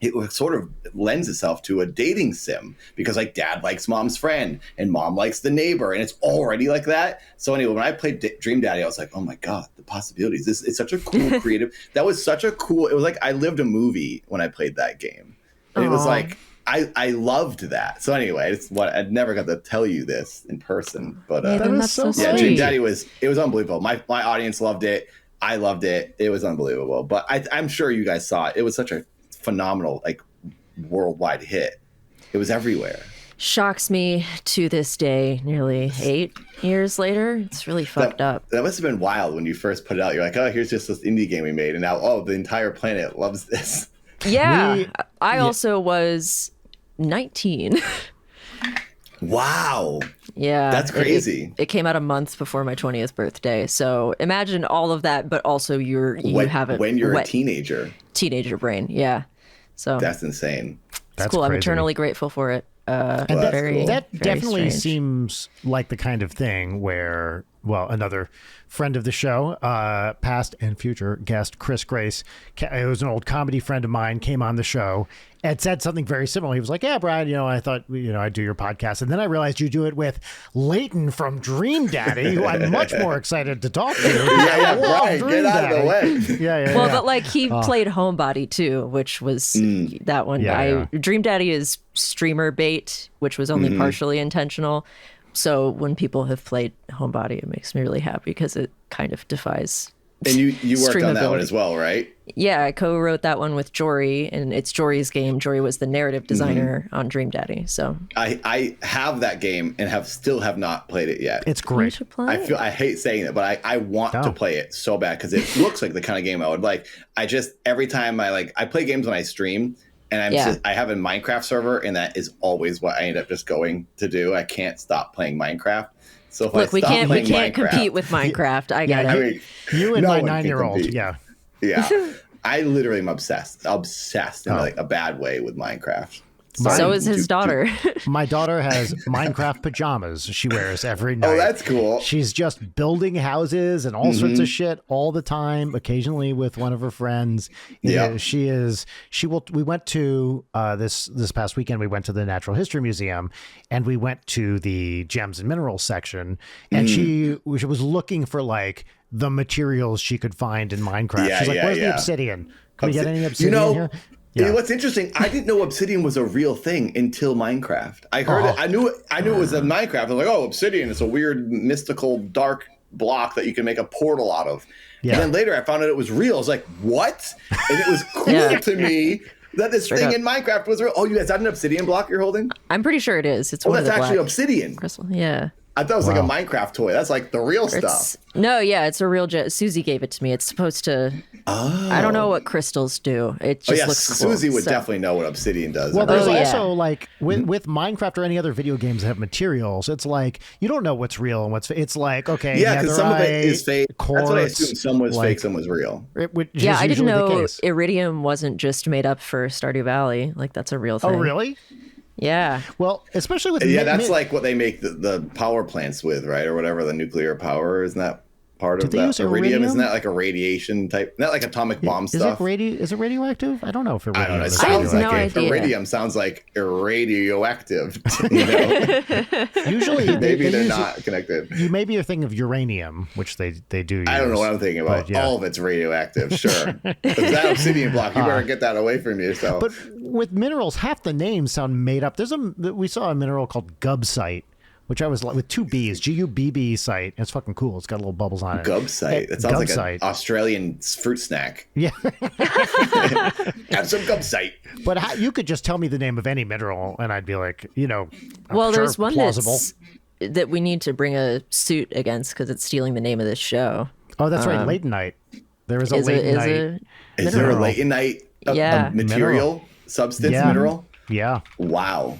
It sort of lends itself to a dating sim because like dad likes mom's friend and mom likes the neighbor, and it's already like that. So anyway, when I played Dream Daddy, I was like, oh my God, the possibilities. It's such a cool creative. That was such a cool, it was like I lived a movie when I played that game. And it was like, I loved that. So anyway, it's what I never got to tell you this in person, but that was so sweet. Dream Daddy it was unbelievable. My audience loved it. I loved it. It was unbelievable. But I'm sure you guys saw it. It was such a phenomenal, like, worldwide hit. It was everywhere. shocks me to this day, nearly 8 years later. It's really fucked up. That must have been wild when you first put it out. You're like, oh, here's just this indie game we made. And now, oh, the entire planet loves this. Yeah. I also was 19. Wow. Yeah. That's crazy. It came out a month before my 20th birthday. So imagine all of that, but also when you're a teenager. Teenager brain. Yeah. So that's insane. It's cool. Crazy. I'm eternally grateful for it. And that definitely seems like the kind of thing where, well, another friend of the show, past and future guest Chris Grace, it was an old comedy friend of mine, came on the show and said something very similar. He was like, yeah, Brian, I thought, I'd do your podcast. And then I realized you do it with Leighton from Dream Daddy, who I'm much more excited to talk to. Brian, get out of the way. Yeah. But like he played Homebody too, which was that one. Dream Daddy is streamer bait, which was only partially intentional. So when people have played Homebody, it makes me really happy because it kind of defies. And you worked on that one as well, right? Yeah, I co-wrote that one with Jory, and it's Jory's game. Jory was the narrative designer on Dream Daddy. So I have that game and still have not played it yet. It's great. You should play it. I hate saying it, but I want to play it so bad because it looks like the kind of game I would like. Every time I play games when I stream. And I have a Minecraft server, and that is always what I end up just going to do. I can't stop playing Minecraft. So if we can't compete with Minecraft. I got it. You and my 9-year-old. Yeah. I literally am obsessed in a bad way with Minecraft. So is his daughter. My daughter has Minecraft pajamas she wears every night. Oh, that's cool. She's just building houses and all sorts of shit all the time, occasionally with one of her friends. Yeah. We went to this past weekend, we went to the Natural History Museum and we went to the gems and minerals section, and she was looking for the materials she could find in Minecraft. She's like, where's the obsidian? Can we get any obsidian here? Yeah. What's interesting, I didn't know obsidian was a real thing until Minecraft. I heard it. I knew it was in Minecraft. I was like, oh, obsidian is a weird, mystical, dark block that you can make a portal out of. Yeah. And then later I found out it was real. I was like, what? And it was cool to me that this thing in Minecraft was real. Oh, is that an obsidian block you're holding? I'm pretty sure it is. It's that's actually obsidian. Crystal. Yeah. I thought it was like a Minecraft toy. That's like the real stuff. No, yeah, it's a real Susie gave it to me. It's supposed to. Oh. I don't know what crystals do. It just looks cool. Susie would definitely know what obsidian does. Well, there's also with Minecraft or any other video games that have materials, it's like you don't know what's real and what's. It's like because some of it is fake. Quartz, that's what I assumed. Some was fake, some was real. I didn't know iridium wasn't just made up for Stardew Valley. That's a real thing. Oh, really? Yeah. Well, especially with that's like what they make the power plants with, right, or whatever, the nuclear power. Isn't that part of that? Iridium? Isn't that like a radiation type? Not like atomic bomb stuff. Is it radioactive? I don't know if iridium. I don't know. It sounds like iridium sounds like radioactive. Usually, maybe they're not connected. Maybe you're thinking of uranium, which they do. I don't know what I'm thinking about. All of it's radioactive. Sure, but that obsidian block, you better get that away from yourself. But with minerals, half the names sound made up. We saw a mineral called gubsite, which I was with 2 B's, G-U-B-B site. It's fucking cool. It's got little bubbles on it. Gubsite. That sounds like an Australian fruit snack. Yeah. Have some gubsite. But you could just tell me the name of any mineral, and I'd be like, there's one that we need to bring a suit against because it's stealing the name of this show. Oh, that's right. Leightonite. There is a Leightonite. Is there a Leightonite material? Substance mineral? Yeah. Wow.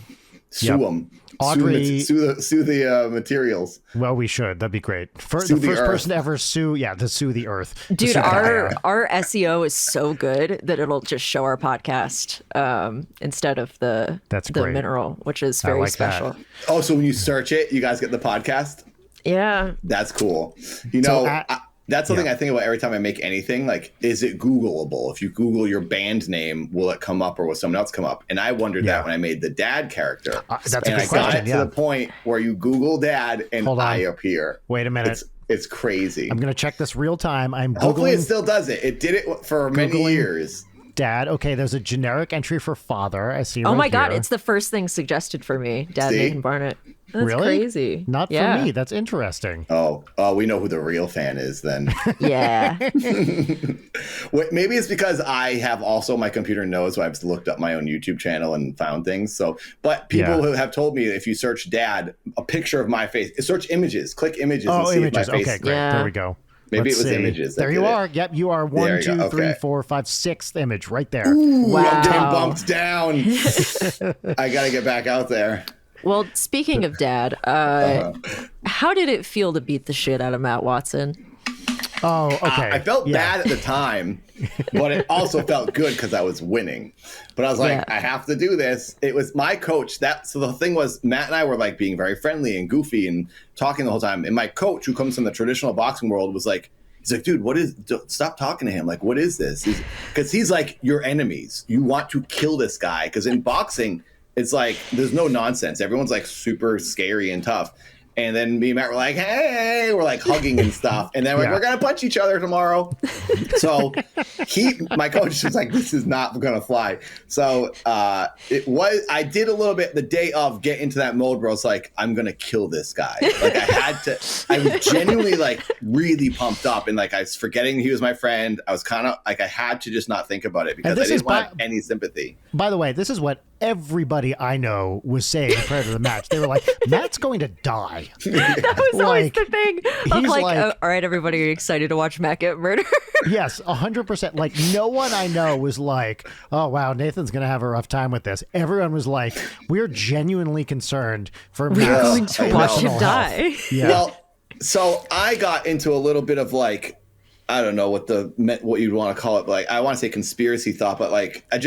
Sue them. Audrey, sue the materials. Well, we should. That'd be great. The first person to ever sue the earth. Dude, our SEO is so good that it'll just show our podcast instead of the mineral, which is very special. That. Oh, so when you search it, you guys get the podcast? Yeah. That's cool. That's something I think about every time I make anything. Is it Googleable? If you Google your band name, will it come up or will someone else come up? And I wondered that when I made the dad character. That's a good question. And I got it to the point where you Google dad and I appear. Wait a minute. It's crazy. I'm going to check this real time. Hopefully it still does it. It did it for many years. dad. Okay, there's a generic entry for father. I see. Oh right my God, here. it's the first thing suggested for me. Dad, See? Nathan Barnatt. That's really crazy. Not for me. That's interesting. Oh, we know who the real fan is then. Yeah. Wait, maybe it's because I have also my computer knows, so I've looked up my own YouTube channel and found things. So, but people who have told me if you search dad, a picture of my face, search images, click images. Oh, and see images. If my face. Okay, great. Yeah. There we go. Maybe Let's it was see. images. There you are. Yep, you are There 1, you 2, go. 3, Okay. 4, 5, 6th image right there. Wow. I'm getting bumped down. I got to get back out there. Well, speaking of dad, how did it feel to beat the shit out of Matt Watson? Oh, okay. I felt bad at the time, but it also felt good because I was winning. But I was like, I have to do this. It was my coach. So the thing was, Matt and I were like being very friendly and goofy and talking the whole time. And my coach, who comes from the traditional boxing world, was like, he's like, dude, stop talking to him. Like, what is this? Because he's like, your enemies. You want to kill this guy. Because in boxing, it's like, there's no nonsense. Everyone's like super scary and tough. And then me and Matt were like, hey, we're like hugging and stuff. And then we're like, we're going to punch each other tomorrow. So my coach was like, this is not going to fly. So I did a little bit the day of get into that mode where I was like, I'm going to kill this guy. Like I was genuinely like really pumped up. And like, I was forgetting he was my friend. I was kind of like, I had to just not think about it because I didn't want any sympathy. By the way, this is what everybody I know was saying prior to the match. They were like, Matt's going to die. That was always the thing. I'm he's like, oh, all right, everybody, are you excited to watch Matt get murdered? Yes, 100%. Like, no one I know was like, oh, wow, Nathan's going to have a rough time with this. Everyone was like, we're genuinely concerned for We're Matt's going to watch him emotional die. health. Yeah. Well, so I got into a little bit of like, I don't know what you'd want to call it, but like I want to say conspiracy thought, but like I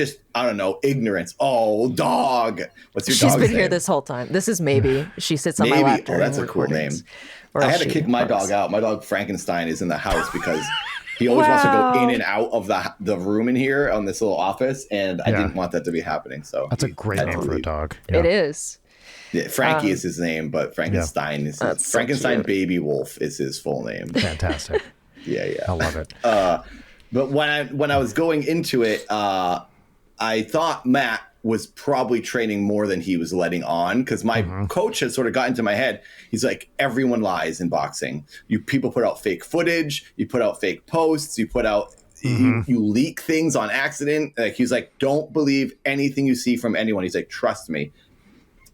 don't know, ignorance. Oh, dog. What's your dog's name? She's been here this whole time. This is Maybe. She sits on my lap. Oh, that's a cool name. I had to kick my dog out. My dog Frankenstein is in the house because he always wants to go in and out of the room in here on this little office, and I didn't want that to be happening. So that's a great name for a dog. Yeah. It is. Yeah, Frankie is his name, but Frankenstein is Frankenstein Baby Wolf is his full name. Fantastic. Yeah. I love it. But when I was going into it, I thought Matt was probably training more than he was letting on because my coach had sort of got into my head. He's like, everyone lies in boxing. People put out fake footage. You put out fake posts. You put out you leak things on accident. Like he's like, don't believe anything you see from anyone. He's like, trust me.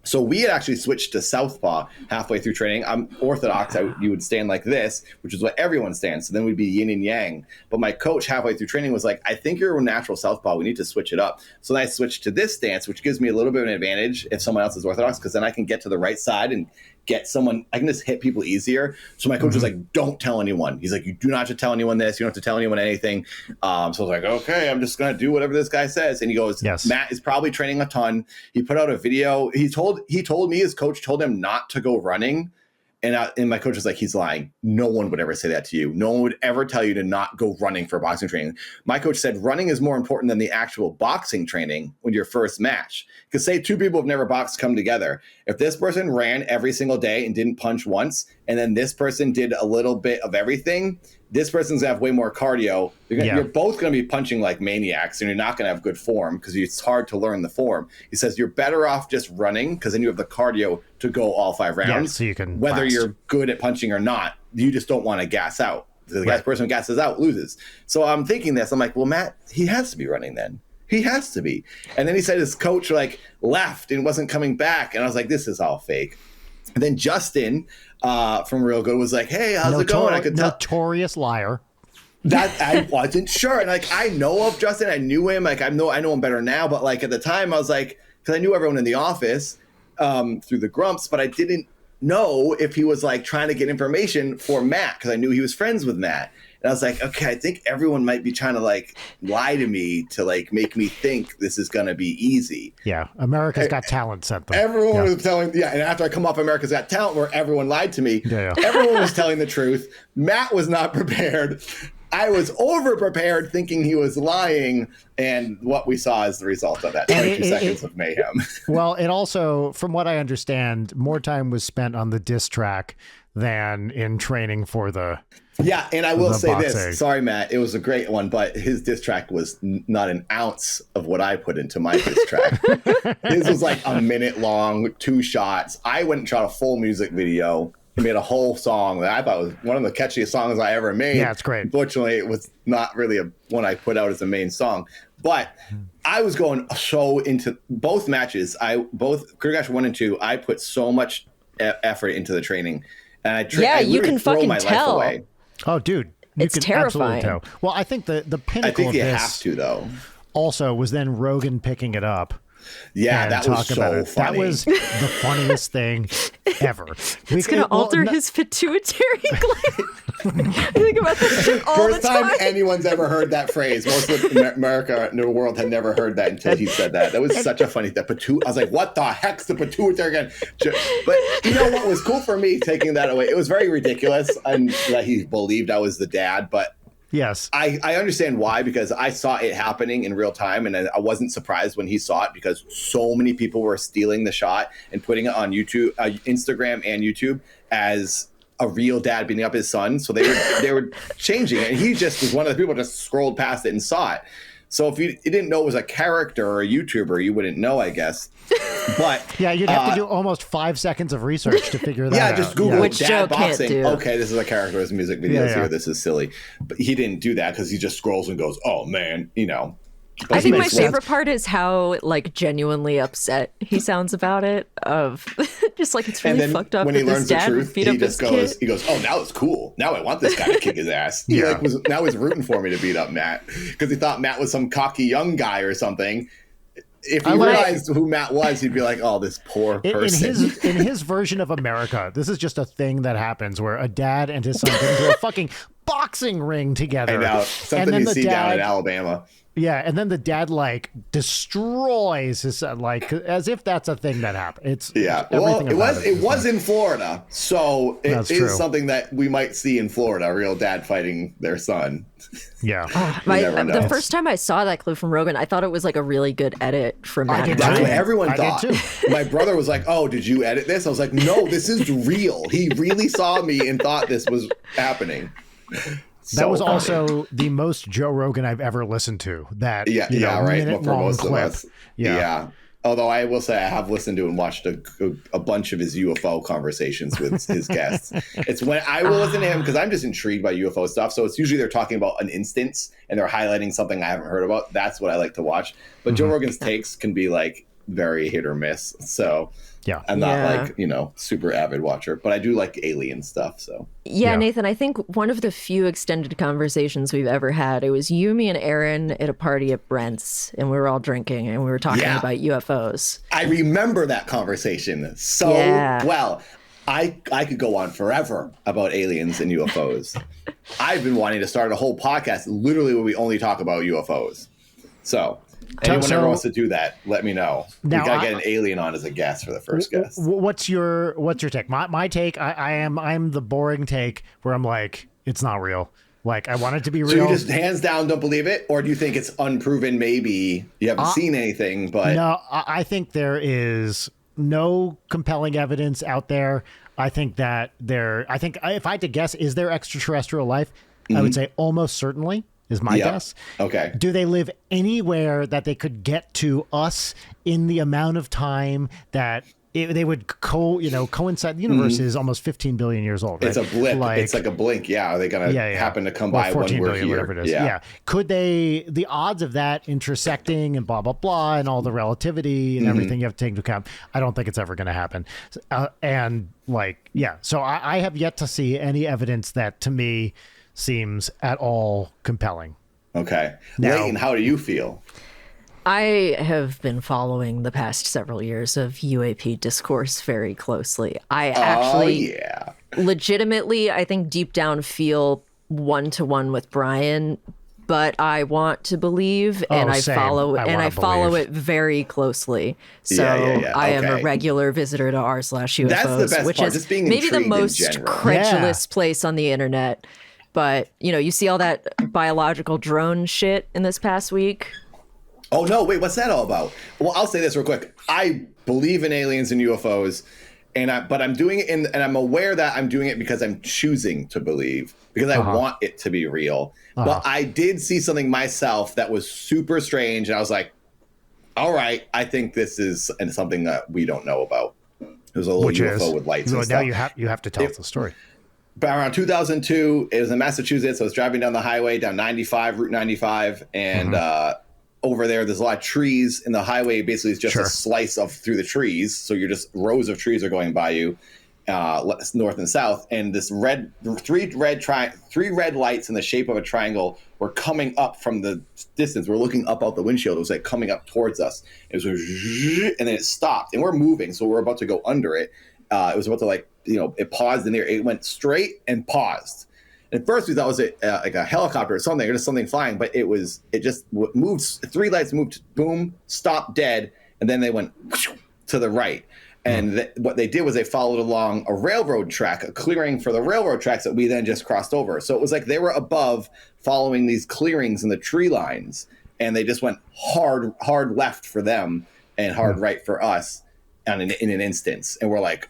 So we had actually switched to southpaw halfway through training. I'm orthodox. You would stand like this, which is what everyone stands. So then we'd be yin and yang. But my coach halfway through training was like, I think you're a natural southpaw. We need to switch it up. So then I switched to this stance, which gives me a little bit of an advantage if someone else is orthodox, because then I can get to the right side and get someone. I can just hit people easier. So my coach was like, don't tell anyone. He's like, you do not have to tell anyone this. You don't have to tell anyone anything. So I was like, okay, I'm just going to do whatever this guy says. And he goes, yes. Matt is probably training a ton. He put out a video. He told me his coach told him not to go running. And my coach was like, he's lying. No one would ever say that to you. No one would ever tell you to not go running for boxing training. My coach said running is more important than the actual boxing training when your first match. Because say two people have never boxed come together. If this person ran every single day and didn't punch once, and then this person did a little bit of everything, this person's going to have way more cardio. You're both going to be punching like maniacs, and you're not going to have good form because it's hard to learn the form. He says you're better off just running because then you have the cardio to go all 5 rounds. Yeah, so you can whether last. You're good at punching or not, you just don't want to gas out. The person who gasses out loses. So I'm thinking this. I'm like, well, Matt, he has to be running then. He has to be. And then he said his coach like left and wasn't coming back. And I was like, this is all fake. And then Justin from Real Good was like, hey, how's it going? I could tell. Notorious liar. That I wasn't sure. And like, I know of Justin. I knew him. Like, I know him better now. But like at the time I was like, because I knew everyone in the office through the grumps, but I didn't know if he was like trying to get information for Matt because I knew he was friends with Matt. And I was like, okay, I think everyone might be trying to like lie to me to like make me think this is going to be easy. Yeah. America's Got Talent sent them. Everyone was telling, and after I come off America's Got Talent where everyone lied to me, everyone was telling the truth. Matt was not prepared. I was over prepared thinking he was lying, and what we saw is the result of that 22 seconds of mayhem. Well, it also, from what I understand, more time was spent on the diss track than in training for the Yeah, and I will say boxing. this. Sorry, Matt, it was a great one, but his diss track was not an ounce of what I put into my diss track. His was like a minute long, 2 shots. I went and shot a full music video. He made a whole song that I thought was one of the catchiest songs I ever made. Yeah, it's great. Unfortunately, it was not really one I put out as a main song. But I was going so into both matches. Both Kyrgyz 1 and 2, I put so much effort into the training. And I you can throw fucking my tell. life away. Oh, dude. It's can terrifying. absolutely tell. Well, I think the pinnacle I think of you this have to, though. also was then Rogan picking it up. Yeah, and that was talk about so it. funny. That was the funniest thing ever. It's going to alter his pituitary gland. I think about this shit all First the time. time anyone's ever heard that phrase. Most of America and the world had never heard that until he said that. That was such a funny. I was like, "What the heck's the pituitary gland?" But you know what was cool for me taking that away? It was very ridiculous, and that he believed I was the dad, but. Yes. I understand why, because I saw it happening in real time, and I wasn't surprised when he saw it because so many people were stealing the shot and putting it on YouTube, Instagram and YouTube as a real dad beating up his son. So they were changing it. And he just was one of the people that just scrolled past it and saw it. So if you didn't know it was a character or a YouTuber, you wouldn't know, I guess. But yeah, you'd have to do almost 5 seconds of research to figure that out. Yeah, just Google Which Joe dad can't boxing. do. Okay, this is a character. His music videos here. This is silly. But he didn't do that because he just scrolls and goes, "Oh man, you know." I think my Makes sense. favorite part is how like genuinely upset he sounds about it. Of just like it's really fucked up when that he this learns the dad truth, beat he up his just goes, kid. he goes, "Oh, now it's cool. Now I want this guy to kick his ass." He now he's rooting for me to beat up Matt because he thought Matt was some cocky young guy or something. If he realized who Matt was, he'd be like, "Oh, this poor person." In his version of America, this is just a thing that happens where a dad and his son get into a fucking boxing ring together. I know. Something you see down in Alabama. Yeah, and then the dad like destroys his son, like as if that's a thing that happened. Well, it was in Florida, so it is something that we might see in Florida. A real dad fighting their son. Yeah. The first time I saw that clip from Rogan, I thought it was like a really good edit from Matt. That's what everyone thought. Did too. My brother was like, "Oh, did you edit this?" I was like, "No, this is real. He really saw me and thought this was happening." That was also the most Joe Rogan I've ever listened to. That right. Well, for most clip. of us, yeah. Although I will say I have listened to and watched a bunch of his UFO conversations with his guests. It's when I will listen to him because I'm just intrigued by UFO stuff. So it's usually they're talking about an instance and they're highlighting something I haven't heard about. That's what I like to watch. But Joe Rogan's takes can be like very hit or miss. So yeah, I'm not like, super avid watcher, but I do like alien stuff. So yeah, Nathan, I think one of the few extended conversations we've ever had, it was you, me, and Aaron at a party at Brent's, and we were all drinking and we were talking about UFOs. I remember that conversation so well. I could go on forever about aliens and UFOs. I've been wanting to start a whole podcast literally where we only talk about UFOs. So anyone ever wants to do that, let me know. Now, we gotta get an alien on as a guest for the first guest. What's your take? My take, I'm the boring take where I'm like, it's not real. Like I want it to be real. So you just hands down don't believe it, or do you think it's unproven? Maybe you haven't seen anything, but no, I think there is no compelling evidence out there. I think if I had to guess, is there extraterrestrial life? I would say almost certainly. Is my guess. Okay. Do they live anywhere that they could get to us in the amount of time that they would coincide? The universe is almost 15 billion years old. Right? It's a blip. It's like a blink. Yeah. Are they going to happen to come by when we're here? Whatever it is. Yeah. Could they, the odds of that intersecting and blah, blah, blah, and all the relativity and everything you have to take into account, I don't think it's ever going to happen. So I have yet to see any evidence that to me seems at all compelling. Okay. Now, Leighton, how do you feel? I have been following the past several years of UAP discourse very closely. I actually legitimately, I think deep down feel one-to-one with Brian, but I want to believe and I follow it very closely. So I am a regular visitor to r/UFOs, That's the best which part, is just being maybe the most in general. credulous place on the internet. But, you see all that biological drone shit in this past week. Oh, no, wait, what's that all about? Well, I'll say this real quick. I believe in aliens and UFOs, but I'm doing it and I'm aware that I'm doing it because I'm choosing to believe, because I want it to be real. But I did see something myself that was super strange, and I was like, all right, I think this is something that we don't know about. There's a little UFO with lights and stuff. Now you have to tell us the story. But around 2002, it was in Massachusetts. I was driving down the highway, down Route 95, and over there's a lot of trees, and the highway basically is just a slice through the trees. So you're just rows of trees are going by you, north and south. And this three red lights in the shape of a triangle were coming up from the distance. We're looking up out the windshield. It was like coming up towards us. It was, and then it stopped, and we're moving, so we're about to go under it. It was about to it paused in there. It went straight and paused. At first, we thought it was like a helicopter or something, or just something flying, but it just moved. Three lights moved, boom, stopped dead, and then they went to the right. And what they did was they followed along a railroad track, a clearing for the railroad tracks that we then just crossed over. So it was like they were above, following these clearings in the tree lines, and they just went hard left for them and hard right for us in an instance. And we're like,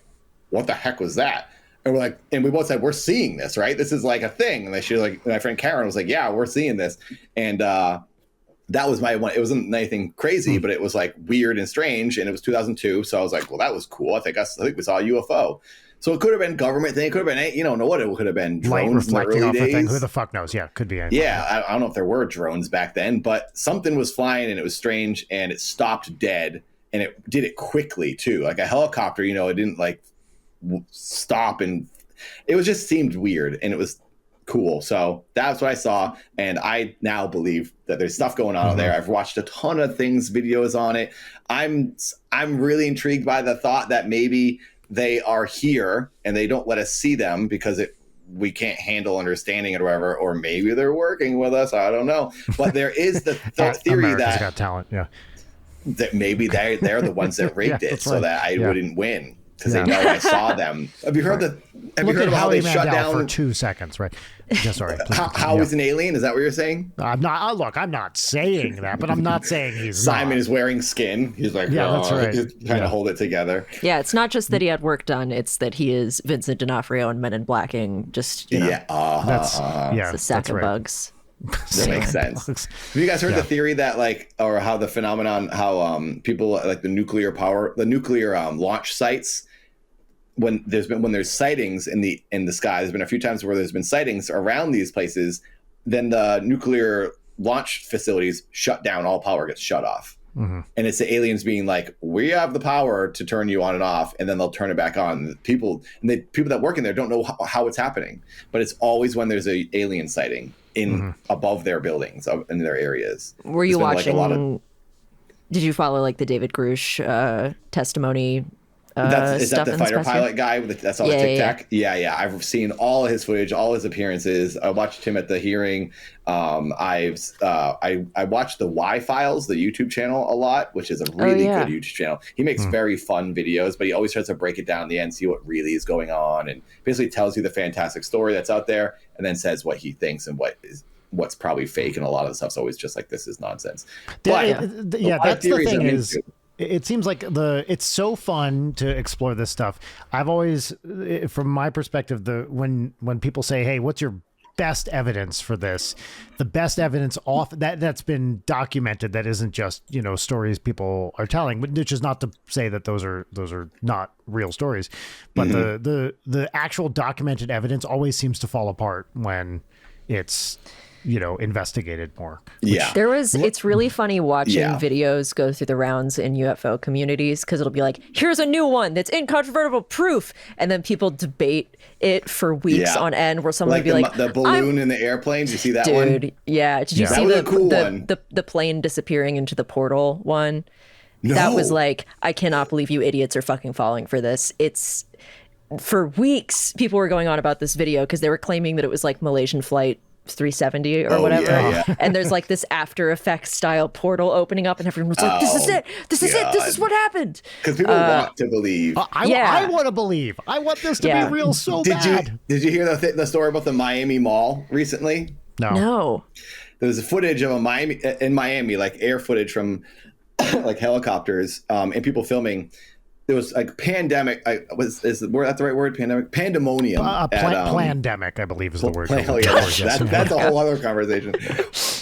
what the heck was that? And we're like, and we both said, we're seeing this, right? This is like a thing. And she was like, my friend Karen was like, yeah, we're seeing this. And that was my one. It wasn't anything crazy, but it was like weird and strange. And it was 2002. So I was like, well, that was cool. I think we saw a UFO. So it could have been government thing. It could have been, you don't know what it could have been. Drones reflecting in the early off a thing. days. Who the fuck knows? Yeah, could be anything. Yeah, I don't know if there were drones back then, but something was flying and it was strange, and it stopped dead, and it did it quickly too. Like a helicopter, it didn't like stop, and it was just seemed weird, and it was cool. So that's what I saw, and I now believe that there's stuff going on there. I've watched a ton of videos on it. I'm really intrigued by the thought that maybe they are here and they don't let us see them because we can't handle understanding it or whatever, or maybe they're working with us. I don't know, but there is the theory America's Got Talent, that maybe they're the ones that rigged it so that I wouldn't win. Because they know I saw them. Have you heard about how they shut down for 2 seconds? Right. Yeah, sorry. How he's an alien? Is that what you're saying? I'm not. Look, I'm not saying that, but I'm not saying he's. Simon is wearing skin. He's like, that's right. He's trying to hold it together. Yeah, it's not just that he had work done; it's that he is Vincent D'Onofrio and Men in Blacking. Just that's it's a sack of bugs. That makes sense. Have you guys heard the theory that or how the phenomenon, how people like the nuclear launch sites, when there's sightings in the sky, there's been a few times where there's been sightings around these places, then the nuclear launch facilities shut down, all power gets shut off. And it's the aliens being like, we have the power to turn you on and off, and then they'll turn it back on. People that work in there don't know how it's happening, but it's always when there's a alien sighting above their buildings, in their areas. Were you watching? Did you follow like the David Grush testimony? Is that the fighter pilot guy? That's all the Tic Tac? Yeah. I've seen all his footage, all his appearances. I watched him at the hearing. I watched the Y Files, the YouTube channel, a lot, which is a really good YouTube channel. He makes very fun videos, but he always tries to break it down in the end, see what really is going on, and basically tells you the fantastic story that's out there, and then says what he thinks and what's probably fake, and a lot of the stuff's always just like, this is nonsense. That's the thing is. It seems like it's so fun to explore this stuff. I've always, from my perspective, when people say, "Hey, what's your best evidence for this?" The best evidence that's been documented, that isn't just stories people are telling, which is not to say that those are not real stories, but the actual documented evidence always seems to fall apart when it's investigated more. It's really funny watching videos go through the rounds in UFO communities, because it'll be like, here's a new one that's incontrovertible proof, and then people debate it for weeks on end, where someone would be like, the balloon in the airplane. Did you see that one? Did you see the plane disappearing into the portal one? No. That was like, I cannot believe you idiots are fucking falling for this. For weeks people were going on about this video because they were claiming that it was like Malaysian Flight 370 or whatever. Yeah. And there's like this After Effects style portal opening up, and everyone was like, this is it. This is it. This is what happened. Because people want to believe. I want to believe. I want this to be real so bad. Did you hear the story about the Miami Mall recently? No. There was a footage of in Miami, like air footage from like helicopters and people filming. There was like pandemic. Is that the right word? Pandemonium. Plandemic, I believe, is the word. That's a whole other conversation.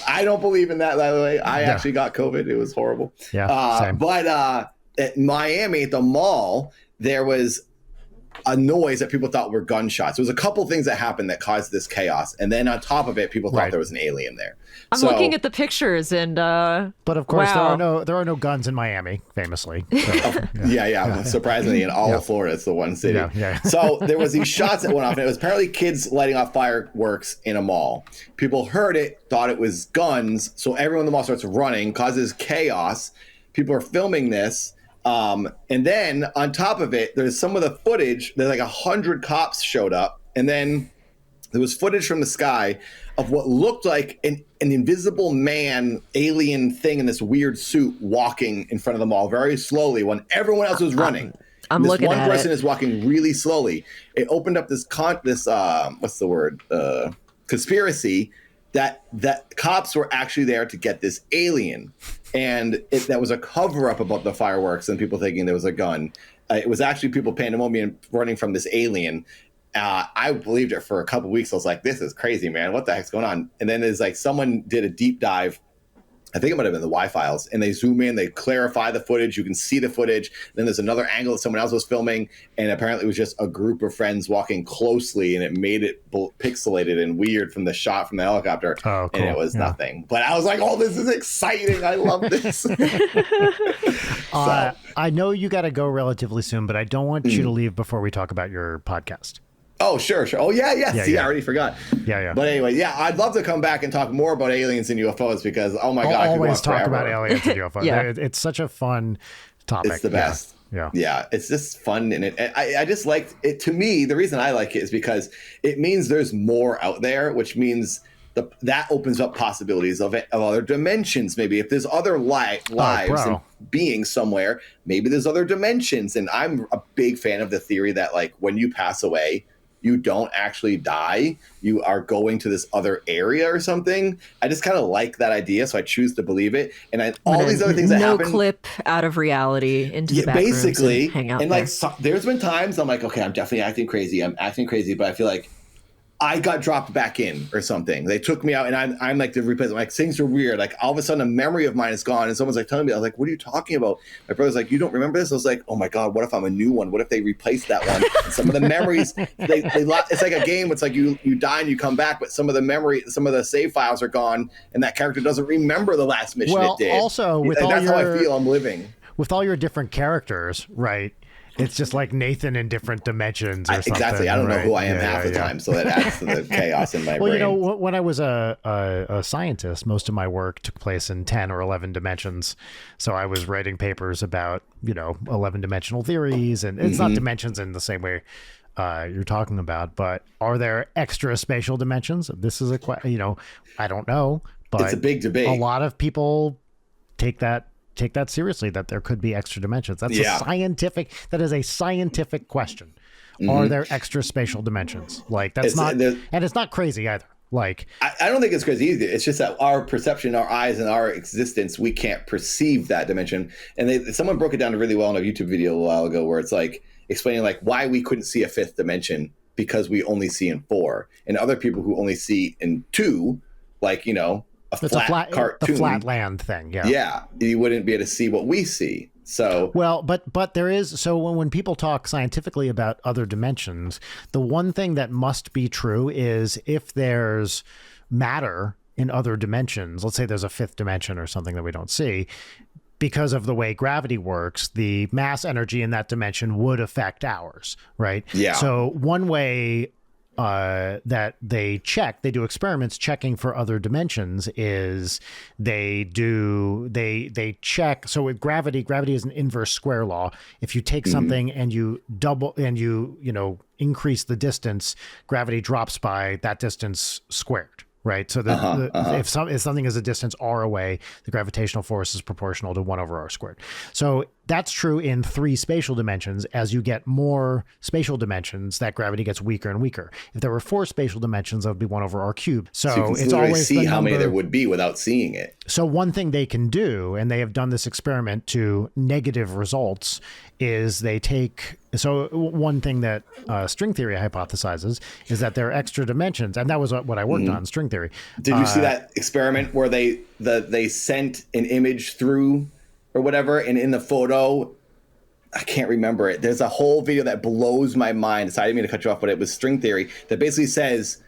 I don't believe in that, by the way. I actually got COVID. It was horrible. Yeah, same. But at Miami, at the mall, there was a noise that people thought were gunshots. There was a couple things that happened that caused this chaos, and then on top of it, people thought there was an alien there. I'm looking at the pictures, and but of course there are no guns in Miami, famously. So, surprisingly, in all of Florida, it's the one city. So there was these shots that went off, and it was apparently kids lighting off fireworks in a mall. People heard it, thought it was guns, so everyone in the mall starts running, causes chaos. People are filming this. And then on top of it, there's some of the footage. There's like 100 cops showed up, and then there was footage from the sky of what looked like an invisible man, alien thing in this weird suit walking in front of the mall very slowly when everyone else was running. I'm looking at it. This one person is walking really slowly. It opened up this what's the word? Conspiracy that cops were actually there to get this alien. And that was a cover-up about the fireworks and people thinking there was a gun. It was actually people pandemonium running from this alien. I believed it for a couple of weeks. I was like, this is crazy, man. What the heck's going on? And then there's like someone did a deep dive. I think it might have been the Y-Files. And they zoom in, they clarify the footage. You can see the footage. Then there's another angle that someone else was filming. And apparently it was just a group of friends walking closely. And it made it pixelated and weird from the shot from the helicopter. Oh, cool. And it was nothing. But I was like, oh, this is exciting. I love this. I know you got to go relatively soon, but I don't want you to leave before we talk about your podcast. Oh, sure. Oh, yeah. See, I already forgot. Yeah. But anyway, I'd love to come back and talk more about aliens and UFOs because, oh my God, I'll always talk about aliens and UFOs. It's such a fun topic. It's the best. Yeah. It's just fun. And I just like it. To me, the reason I like it is because it means there's more out there, which means that opens up possibilities of other dimensions. Maybe if there's other lives and beings somewhere, maybe there's other dimensions. And I'm a big fan of the theory that like when you pass away, you don't actually die. You are going to this other area or something. I just kind of like that idea, so I choose to believe it. And all these other things that happen. No clip out of reality into the back basically, rooms and hang out and there. like there's been times I'm like, okay, I'm definitely acting crazy. But I feel like I got dropped back in or something. They took me out, and I'm like the replace. I'm like, things are weird. Like all of a sudden, a memory of mine is gone, and someone's like telling me. I was like, what are you talking about? My brother's like, you don't remember this? I was like, oh my God, what if I'm a new one? What if they replaced that one? And some of the memories, it's like a game. It's like you die and you come back, but some of the save files are gone, and that character doesn't remember the last mission it did. Also, that's how I feel I'm living. With all your different characters, right? It's just like Nathan in different dimensions or something. Exactly. I don't know who I am half the time, so that adds to the chaos in my brain. Well, you know, when I was a scientist, most of my work took place in 10 or 11 dimensions. So I was writing papers about, 11-dimensional theories, and it's not dimensions in the same way you're talking about, but are there extra spatial dimensions? This is I don't know, but it's a big debate. A lot of people take that seriously, that there could be extra dimensions. That is a scientific question. Are there extra spatial dimensions? Like and it's not crazy either. Like I don't think it's crazy either. It's just that our perception, our eyes, and our existence, we can't perceive that dimension. And someone broke it down really well in a YouTube video a while ago, where it's like explaining like why we couldn't see a fifth dimension because we only see in 4, and other people who only see in 2, like it's a flat cartoon. The flat land thing, yeah, you wouldn't be able to see what we see. So but there is, so when people talk scientifically about other dimensions, the one thing that must be true is if there's matter in other dimensions, let's say there's a 5th dimension or something that we don't see, because of the way gravity works, the mass energy in that dimension would affect ours, right? Yeah. So one way that they do experiments checking for other dimensions is they check. So with gravity is an inverse square law. If you take something and you double and you increase the distance, gravity drops by that distance squared, right? So if something is a distance r away, the gravitational force is proportional to 1 over r squared. So that's true in 3 spatial dimensions. As you get more spatial dimensions, that gravity gets weaker and weaker. If there were 4 spatial dimensions, that would be 1 over r cubed. So you can it's always see the how many number... there would be without seeing it. So one thing they can do, and they have done this experiment to negative results, is they take... So one thing that string theory hypothesizes is that there are extra dimensions, and that was what I worked on, string theory. Did you see that experiment where they sent an image through or whatever, and in the photo, I can't remember it. There's a whole video that blows my mind. So I didn't mean to cut you off, but it was string theory that basically says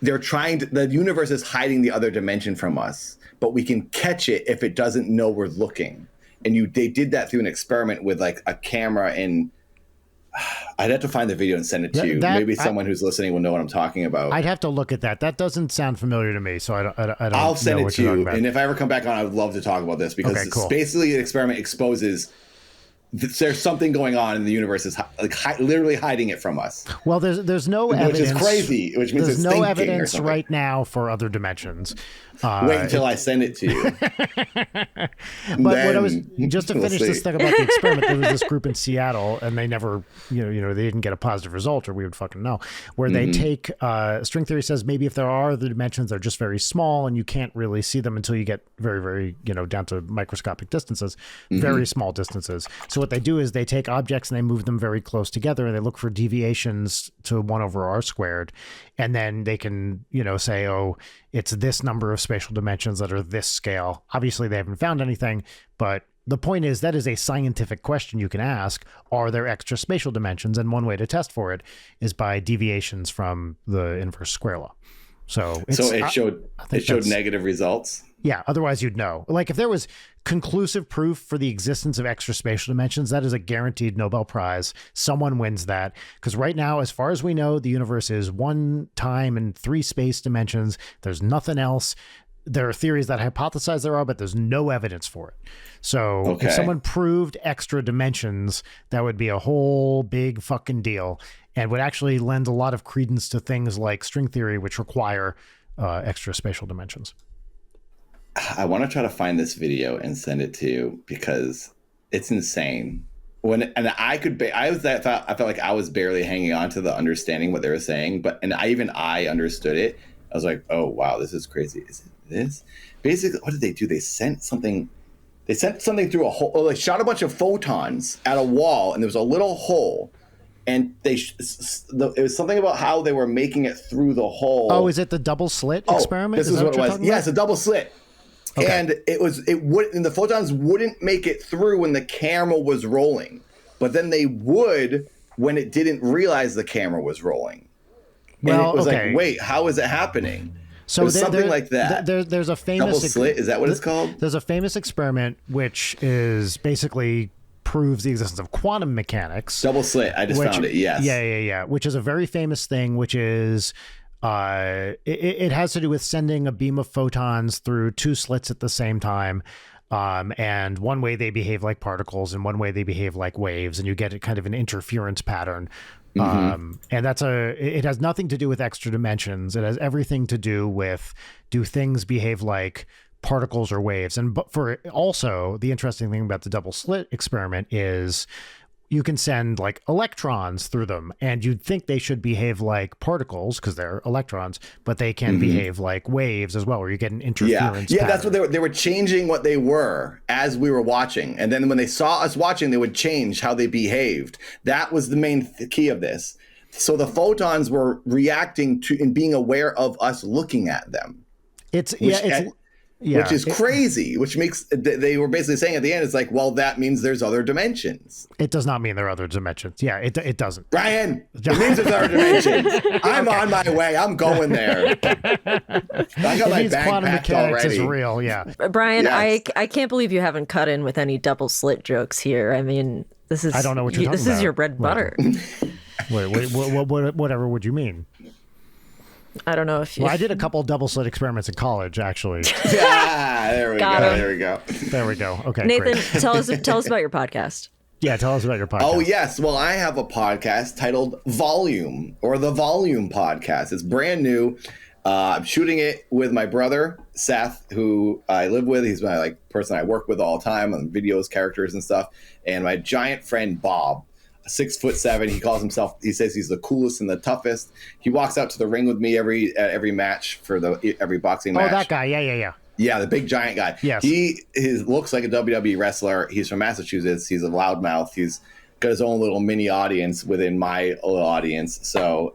the universe is hiding the other dimension from us, but we can catch it if it doesn't know we're looking. And they did that through an experiment with like a camera, and I'd have to find the video and send it to you. Maybe someone who's listening will know what I'm talking about. I'd have to look at that. That doesn't sound familiar to me, so I don't. I'll send know it what to you're you, talking about. and if I ever come back on, I would love to talk about this because Okay, cool. basically the experiment exposes there's something going on in the universe is literally hiding it from us. Well, there's no evidence, which is crazy. Which means there's it's no thinking evidence or something. right now for other dimensions. Wait until I send it to you. But what I was just to finish this thing about the experiment, there was this group in Seattle, and they never, they didn't get a positive result, or we would fucking know. Where they take string theory says maybe if there are other dimensions, they're just very small, and you can't really see them until you get very, very, down to microscopic distances, very small distances. So what they do is they take objects and they move them very close together, and they look for deviations to 1 over r squared, and then they can, say, oh, it's this number of spatial dimensions that are this scale. Obviously, they haven't found anything, but the point is that is a scientific question you can ask. Are there extra spatial dimensions? And one way to test for it is by deviations from the inverse square law. So it showed negative results. Yeah, otherwise you'd know. Like if there was conclusive proof for the existence of extra spatial dimensions, that is a guaranteed Nobel Prize. Someone wins that. Because right now, as far as we know, the universe is 1 time and 3 space dimensions. There's nothing else. There are theories that hypothesize there are, but there's no evidence for it. So if someone proved extra dimensions, that would be a whole big fucking deal and would actually lend a lot of credence to things like string theory, which require extra spatial dimensions. I want to try to find this video and send it to you because it's insane. I felt like I was barely hanging on to the understanding what they were saying, I understood it. I was like, oh wow, this is crazy. Is it this? Basically, what did they do? They sent something through a hole. Or they shot a bunch of photons at a wall, and there was a little hole. And it was something about how they were making it through the hole. Oh, is it the double slit experiment? This is what it was. Yes, a double slit. Okay. And and the photons wouldn't make it through when the camera was rolling, but then they would when it didn't realize the camera was rolling. And it was like, wait, how is it happening? So something like that. There's a famous double slit. Is that what it's called? There's a famous experiment which is basically proves the existence of quantum mechanics. Double slit. I just found it. Yes. Yeah. Which is a very famous thing. Which is. It has to do with sending a beam of photons through 2 slits at the same time. And one way they behave like particles and one way they behave like waves, and you get kind of an interference pattern. And it has nothing to do with extra dimensions. It has everything to do with, do things behave like particles or waves? But also the interesting thing about the double slit experiment is you can send like electrons through them, and you'd think they should behave like particles because they're electrons, but they can behave like waves as well, where you get an interference. Yeah, that's what they were changing what they were as we were watching, and then when they saw us watching, they would change how they behaved. That was the main key of this. So the photons were reacting to and being aware of us looking at them. Which is crazy, which makes, they were basically saying at the end, it's like, well, that means there's other dimensions. It does not mean there are other dimensions. Yeah, it doesn't. Brian, it means there's other dimensions. I'm on my way. I'm going there. I got my bag quantum packed mechanics already. is real, yeah. Brian, Yes. I can't believe you haven't cut in with any double slit jokes here. I mean, this is, I don't know what you're talking this about. is your bread and butter. Wait, whatever would you mean? I don't know if you... Well, I did a couple double slit experiments in college, actually. Yeah, there we Got go. him. There we go. There we go. Okay, Nathan, great. tell us about your podcast. Yeah, tell us about your podcast. Oh, yes. Well, I have a podcast titled Volume, or the Volume Podcast. It's brand new. I'm shooting it with my brother, Seth, who I live with. He's my person I work with all the time on videos, characters and stuff. And my giant friend, Bob, 6'7". He says he's the coolest and the toughest. He walks out to the ring with me every match every boxing match. Oh, that guy. Yeah. Yeah, the big giant guy. Yes. He looks like a WWE wrestler. He's from Massachusetts. He's a loudmouth. He's got his own little mini audience within my little audience. So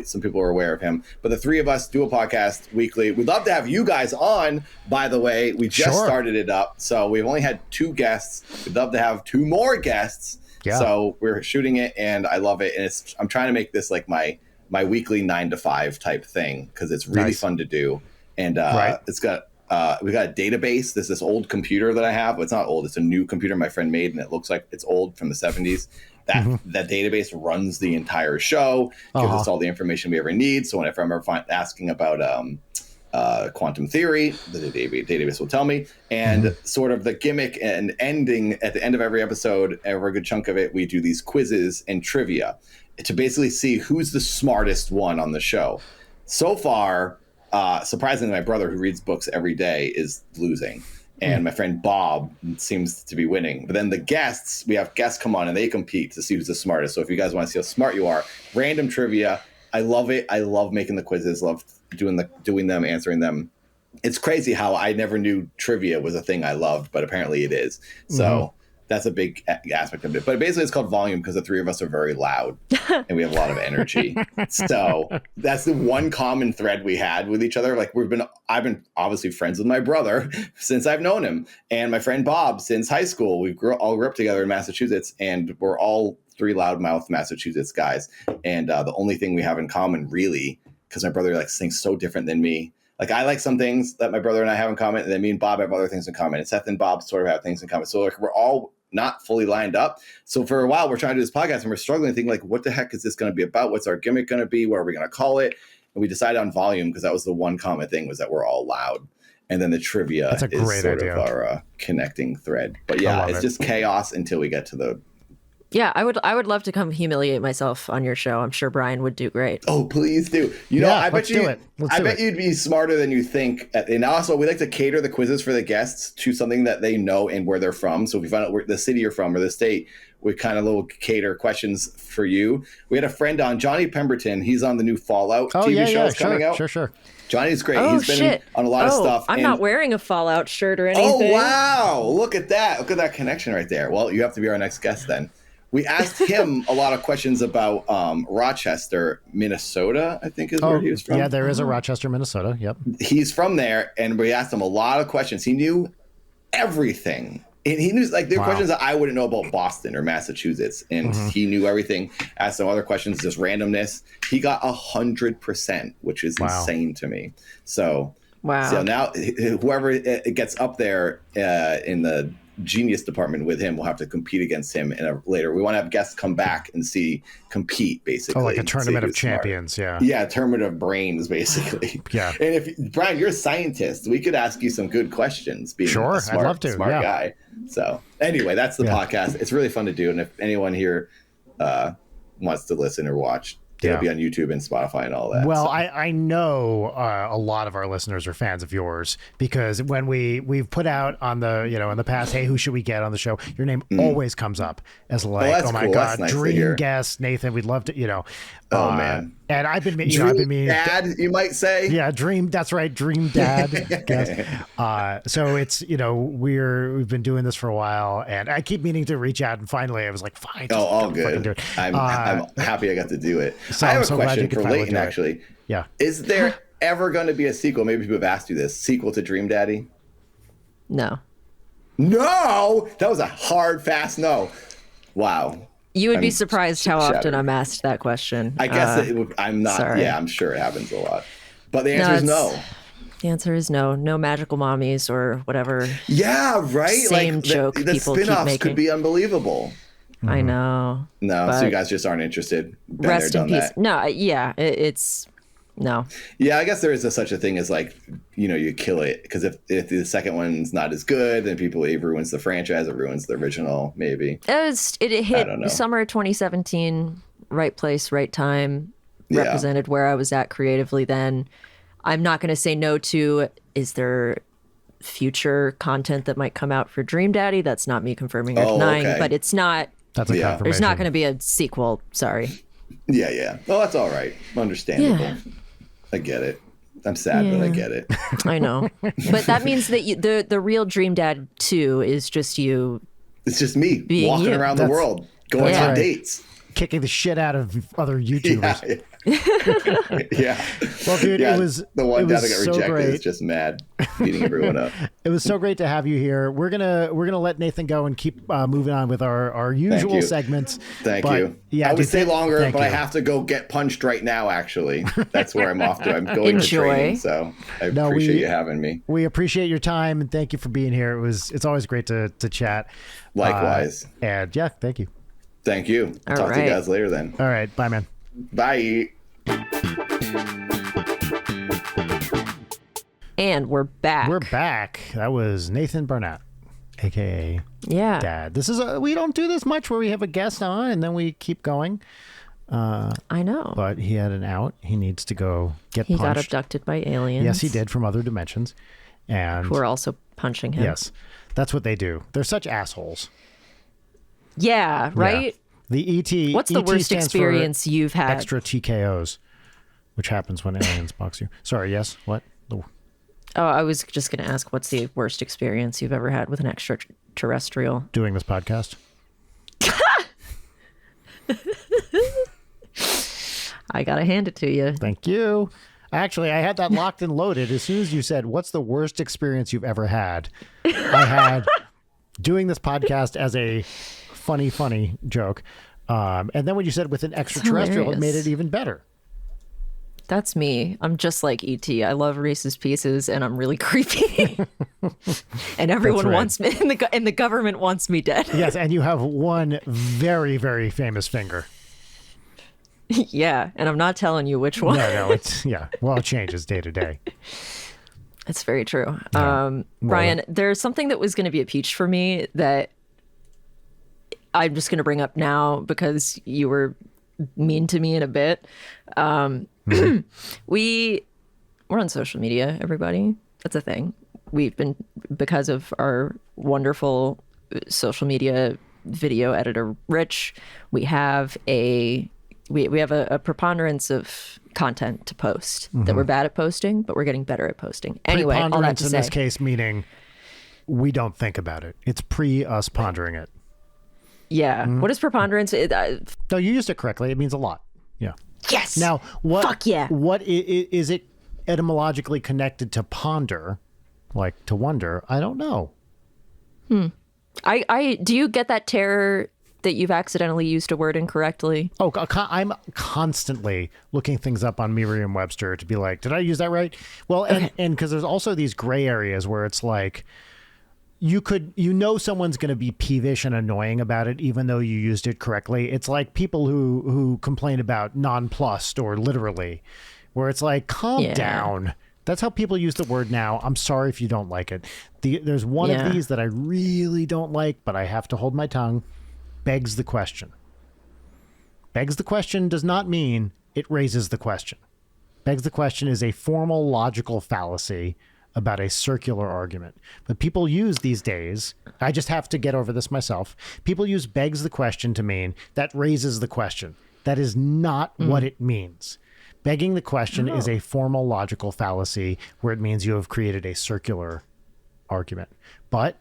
some people are aware of him. But the three of us do a podcast weekly. We'd love to have you guys on, by the way. We just started it up. So we've only had 2 guests. We'd love to have 2 more guests. Yeah. So we're shooting it, and I love it. And I'm trying to make this like my weekly 9 to 5 type thing because it's really fun to do. And it's got... we got a database. There's this old computer that I have. Well, it's not old. It's a new computer my friend made, and it looks like it's old from the 70s. That database runs the entire show, gives us all the information we ever need. So whenever I'm ever asking about quantum theory, the database will tell me. And sort of the gimmick and ending at the end of every episode, every good chunk of it, we do these quizzes and trivia to basically see who's the smartest one on the show. So far, surprisingly, my brother, who reads books every day, is losing. And my friend Bob seems to be winning. But then we have guests come on and they compete to see who's the smartest. So if you guys want to see how smart you are, random trivia. I love it. I love making the quizzes, love doing them, answering them. It's crazy how I never knew trivia was a thing I loved, but apparently it is. So that's a big aspect of it. But basically it's called volume because the three of us are very loud and we have a lot of energy. So that's the one common thread we had with each other. Like I've been obviously friends with my brother since I've known him, and my friend Bob since high school. We all grew up together in Massachusetts, and we're all 3 loudmouth Massachusetts guys. And the only thing we have in common, really, because my brother likes things so different than me. Like I like some things that my brother and I have in common, and then me and Bob have other things in common. And Seth and Bob sort of have things in common. So like we're all not fully lined up. So for a while, we're trying to do this podcast, and we're struggling to think like, what the heck is this going to be about? What's our gimmick going to be? What are we going to call it? And we decided on volume because that was the one common thing, was that we're all loud. And then the trivia is sort of our connecting thread. But yeah, it's just chaos until we get to the... Yeah, I would love to come humiliate myself on your show. I'm sure Brian would do great. Oh, please do. I bet you'd be smarter than you think. And also, we like to cater the quizzes for the guests to something that they know and where they're from. So if we find out where the city you're from or the state, we kind of little cater questions for you. We had a friend on, Johnny Pemberton. He's on the new Fallout TV show coming out. Sure. Johnny's great. He's been on a lot of stuff. I'm not wearing a Fallout shirt or anything. Oh, wow. Look at that. Look at that connection right there. Well, you have to be our next guest then. We asked him a lot of questions about Rochester, Minnesota, I think is where he was from. Yeah, there is a Rochester, Minnesota. Yep. He's from there, and we asked him a lot of questions. He knew everything. And he knew, like, there were questions that I wouldn't know about Boston or Massachusetts, and he knew everything. Asked some other questions, just randomness. He got 100%, which is insane to me. So, so now whoever gets up there in the genius department with him will have to compete against him later. We want to have guests come back and compete, basically. Oh, like a tournament of champions. Smart. Yeah, a tournament of brains, basically. Yeah. And if Brian, you're a scientist, we could ask you some good questions. Being a smart, I'd love to. Smart guy. So anyway, that's the podcast. It's really fun to do, and if anyone here wants to listen or watch, it'll be on YouTube and Spotify and all that. Well, I know a lot of our listeners are fans of yours, because when we've put out on the, in the past, hey, who should we get on the show? Your name always comes up as like, oh my God, nice dream guest, Nathan. We'd love to, Oh man. And I've been, dad, you might say. Yeah, that's right, dream dad guest. So it's, we've been doing this for a while, and I keep meaning to reach out, and finally I was like, fine. All good. Do it. I'm happy I got to do it. So I have a question for Leighton, actually. Yeah. Is there ever going to be a sequel? Maybe people have asked you this. Sequel to Dream Daddy? No. No? That was a hard, fast no. Wow. You would be surprised how often I'm asked that question. I guess I'm not. Sorry. Yeah, I'm sure it happens a lot. But the answer is no. The answer is no. No magical mommies or whatever. Yeah, right? Same joke the people keep spin-offs making. could be unbelievable. I know. No, so you guys just aren't interested. Rest in peace. No, it's... No. Yeah, I guess there is such a thing as like, you kill it, because if the second one's not as good, then it ruins the franchise, it ruins the original, maybe. It hit summer 2017, right place, right time, represented where I was at creatively then. I'm not going to say no to, is there future content that might come out for Dream Daddy? That's not me confirming or denying, but it's not. That's a confirmation. There's not going to be a sequel. Sorry. Yeah. Well, that's all right. Understandable. Yeah. I get it. I'm sad, but I get it. I know. But that means that the real Dream Dad 2 is just you. It's just me walking around the world, going on dates. Kicking the shit out of other YouTubers. Yeah. Well, dude, it was the one dad that got so rejected great. is just mad, beating everyone up. It was so great to have you here. We're gonna let Nathan go and keep moving on with our usual segments. Thank you. Yeah, I would stay longer, but I have to go get punched right now. Actually, that's where I'm off to. I'm going to training, so I appreciate you having me. We appreciate your time and thank you for being here. It's always great to chat. Likewise. And yeah, thank you. Thank you. I'll talk to you guys later then. All right. Bye, man. Bye. And we're back. We're back. That was Nathan Barnatt, aka Dad. This is we don't do this much where we have a guest on and then we keep going. I know. But he had an out. He needs to go get punched. He got abducted by aliens. Yes, he did, from other dimensions. And who are also punching him. Yes. That's what they do. They're such assholes. Yeah, right? Yeah. The ET. What's the worst experience you've had? Extra TKOs, which happens when aliens box you. Sorry, yes? What? Oh, I was just going to ask, what's the worst experience you've ever had with an extraterrestrial? Doing this podcast. I got to hand it to you. Thank you. Actually, I had that locked and loaded. As soon as you said, what's the worst experience you've ever had? I had doing this podcast as a funny joke. And then when you said with an extraterrestrial, it made it even better. That's me. I'm just like E.T. I love Reese's Pieces and I'm really creepy. And everyone wants me, and the government wants me dead. Yes, and you have one very, very famous finger. Yeah, and I'm not telling you which one. No, it's, well, it changes day to day. That's very true. Yeah. Brian, there's something that was going to be a peach for me that I'm just going to bring up now because you were mean to me in a bit. We're on social media, everybody. That's a thing. We've been, because of our wonderful social media video editor, Rich, we have a preponderance of content to post that we're bad at posting, but we're getting better at posting. Anyway, all that to say, in this case, meaning we don't think about it. It's us pondering it. Yeah. What is preponderance? No, you used it correctly. It means a lot. Yeah. Yes. Now, Fuck yeah. What is it etymologically connected to ponder, like to wonder? I don't know. Do you get that terror that you've accidentally used a word incorrectly? Oh, I'm constantly looking things up on Merriam-Webster to be like, did I use that right? Well, and because there's also these gray areas where it's like, someone's going to be peevish and annoying about it, even though you used it correctly. It's like people who complain about nonplussed or literally, where it's like, calm down. That's how people use the word now. I'm sorry if you don't like it. There's one of these that I really don't like, but I have to hold my tongue. Begs the question. Begs the question does not mean it raises the question. Begs the question is a formal logical fallacy about a circular argument. But people use these days, I just have to get over this myself. People use begs the question to mean that raises the question. That is not what it means. Begging the question is a formal logical fallacy where it means you have created a circular argument. But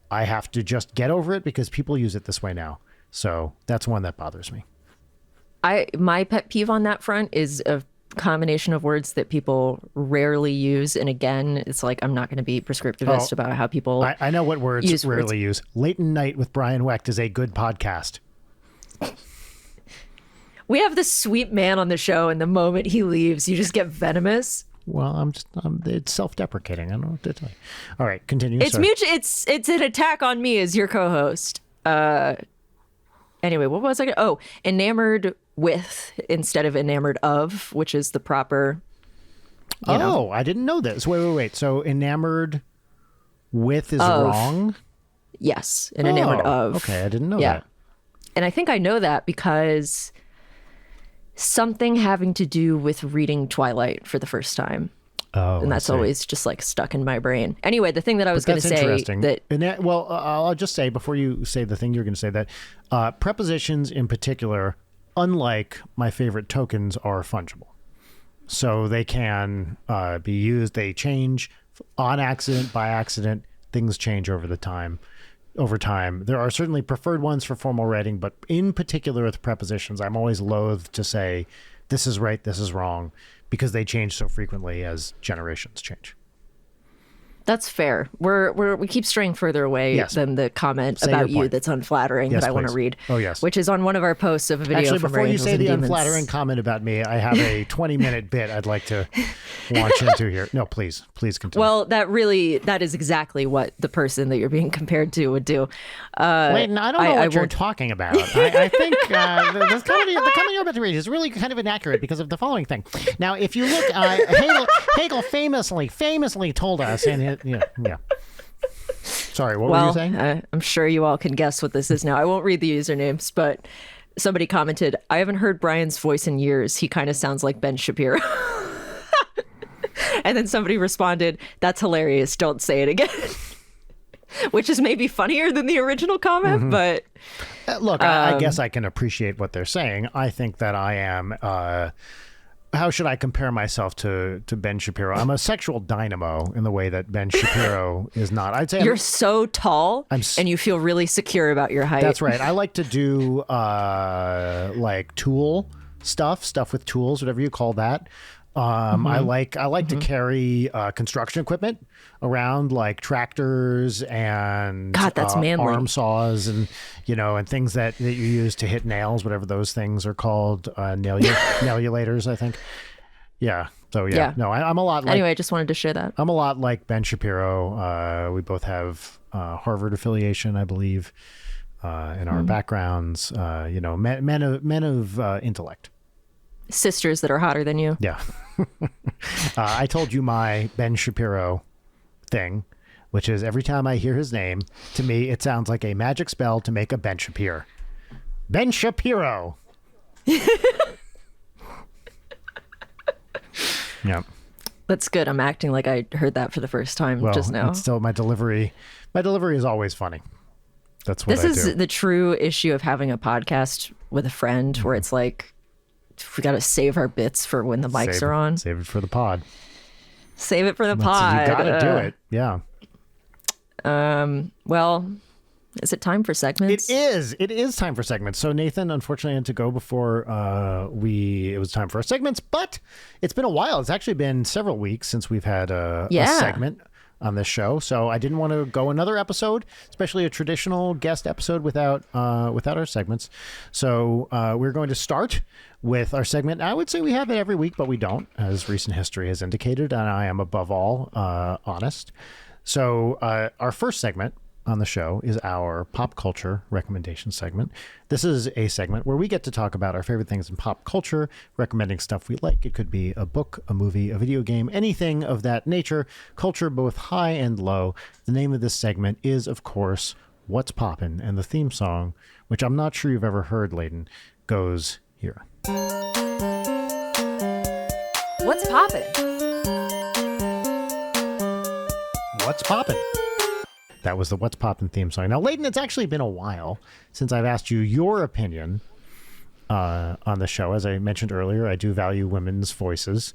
I have to just get over it because people use it this way now. So that's one that bothers me. My pet peeve on that front is a combination of words that people rarely use. And again, it's like, I'm not going to be prescriptivist about how people I know what words rarely use. Late Night with Brian Wecht is a good podcast. We have this sweet man on the show, and the moment he leaves, you just get venomous. Well, it's self-deprecating. I don't know what to tell you. All right, continue. It's mutual. It's an attack on me as your co-host. Anyway, what was I? Enamored with instead of enamored of, which is the proper. I didn't know this. Wait. So enamored with is wrong? Yes, and enamored of. Okay, I didn't know that. And I think I know that because something having to do with reading Twilight for the first time. Oh, and that's always just like stuck in my brain. Anyway, the thing that I was going to say I'll just say before you say the thing you're going to say that prepositions in particular, unlike my favorite tokens, are fungible. So they can be used. They change on accident, by accident. Things change over time. There are certainly preferred ones for formal writing, but in particular with prepositions, I'm always loath to say this is right, this is wrong, because they change so frequently as generations change. That's fair. We keep straying further away than the comment about you that's unflattering that I want to read. Oh, yes. Which is on one of our posts of a video. Actually, from before you Angels say and the Demons. unflattering comment about me, I have a 20-minute bit I'd like to launch into here. No, please continue. Well, that is exactly what the person that you're being compared to would do. Wait, I don't know what you're talking about. I think the comment you're about to read is really kind of inaccurate because of the following thing. Now, if you look, Hegel famously told us in his, yeah. Sorry, what were you saying? I'm sure you all can guess what this is now. I won't read the usernames, but somebody commented, I haven't heard Brian's voice in years. He kind of sounds like Ben Shapiro. And then somebody responded, that's hilarious. Don't say it again. Which is maybe funnier than the original comment, but... Look, I guess I can appreciate what they're saying. I think that I am... how should I compare myself to Ben Shapiro? I'm a sexual dynamo in the way that Ben Shapiro is not. I'd say you're so tall and you feel really secure about your height. That's right. I like to do like tool stuff with tools, whatever you call that. I like to carry construction equipment around, like tractors and God, that's manly. Arm saws and and things that you use to hit nails, whatever those things are called, nailulators, I think. Yeah. So yeah. No, I'm a lot like. Anyway, I just wanted to share that. I'm a lot like Ben Shapiro. We both have Harvard affiliation, I believe, in our backgrounds. Men of intellect. Sisters that are hotter than you. Yeah. I told you my Ben Shapiro thing, which is every time I hear his name, to me, it sounds like a magic spell to make a Ben Shapiro. Ben Shapiro. Yeah. That's good. I'm acting like I heard that for the first time just now. It's still my delivery is always funny. That's what this I is do. The true issue of having a podcast with a friend where it's like, we got to save our bits for when the mics are on. Save it for the pod. Save it for the pod. You got to do it. Yeah. Well, is it time for segments? It is time for segments. So Nathan, unfortunately, had to go before it was time for our segments, but it's been a while. It's actually been several weeks since we've had a segment on this show. So I didn't want to go another episode, especially a traditional guest episode without our segments. So we're going to start with our segment. I would say we have it every week, but we don't, as recent history has indicated. And I am above all honest. So our first segment on the show is our pop culture recommendation segment. This is a segment where we get to talk about our favorite things in pop culture, recommending stuff we like. It could be a book, a movie, a video game, anything of that nature, culture both high and low. The name of this segment is, of course, What's Poppin', and the theme song, which I'm not sure you've ever heard, Layden, goes here. What's poppin'? What's poppin'? That was the What's Poppin' theme song. Now, Layden, it's actually been a while since I've asked you your opinion on the show. As I mentioned earlier, I do value women's voices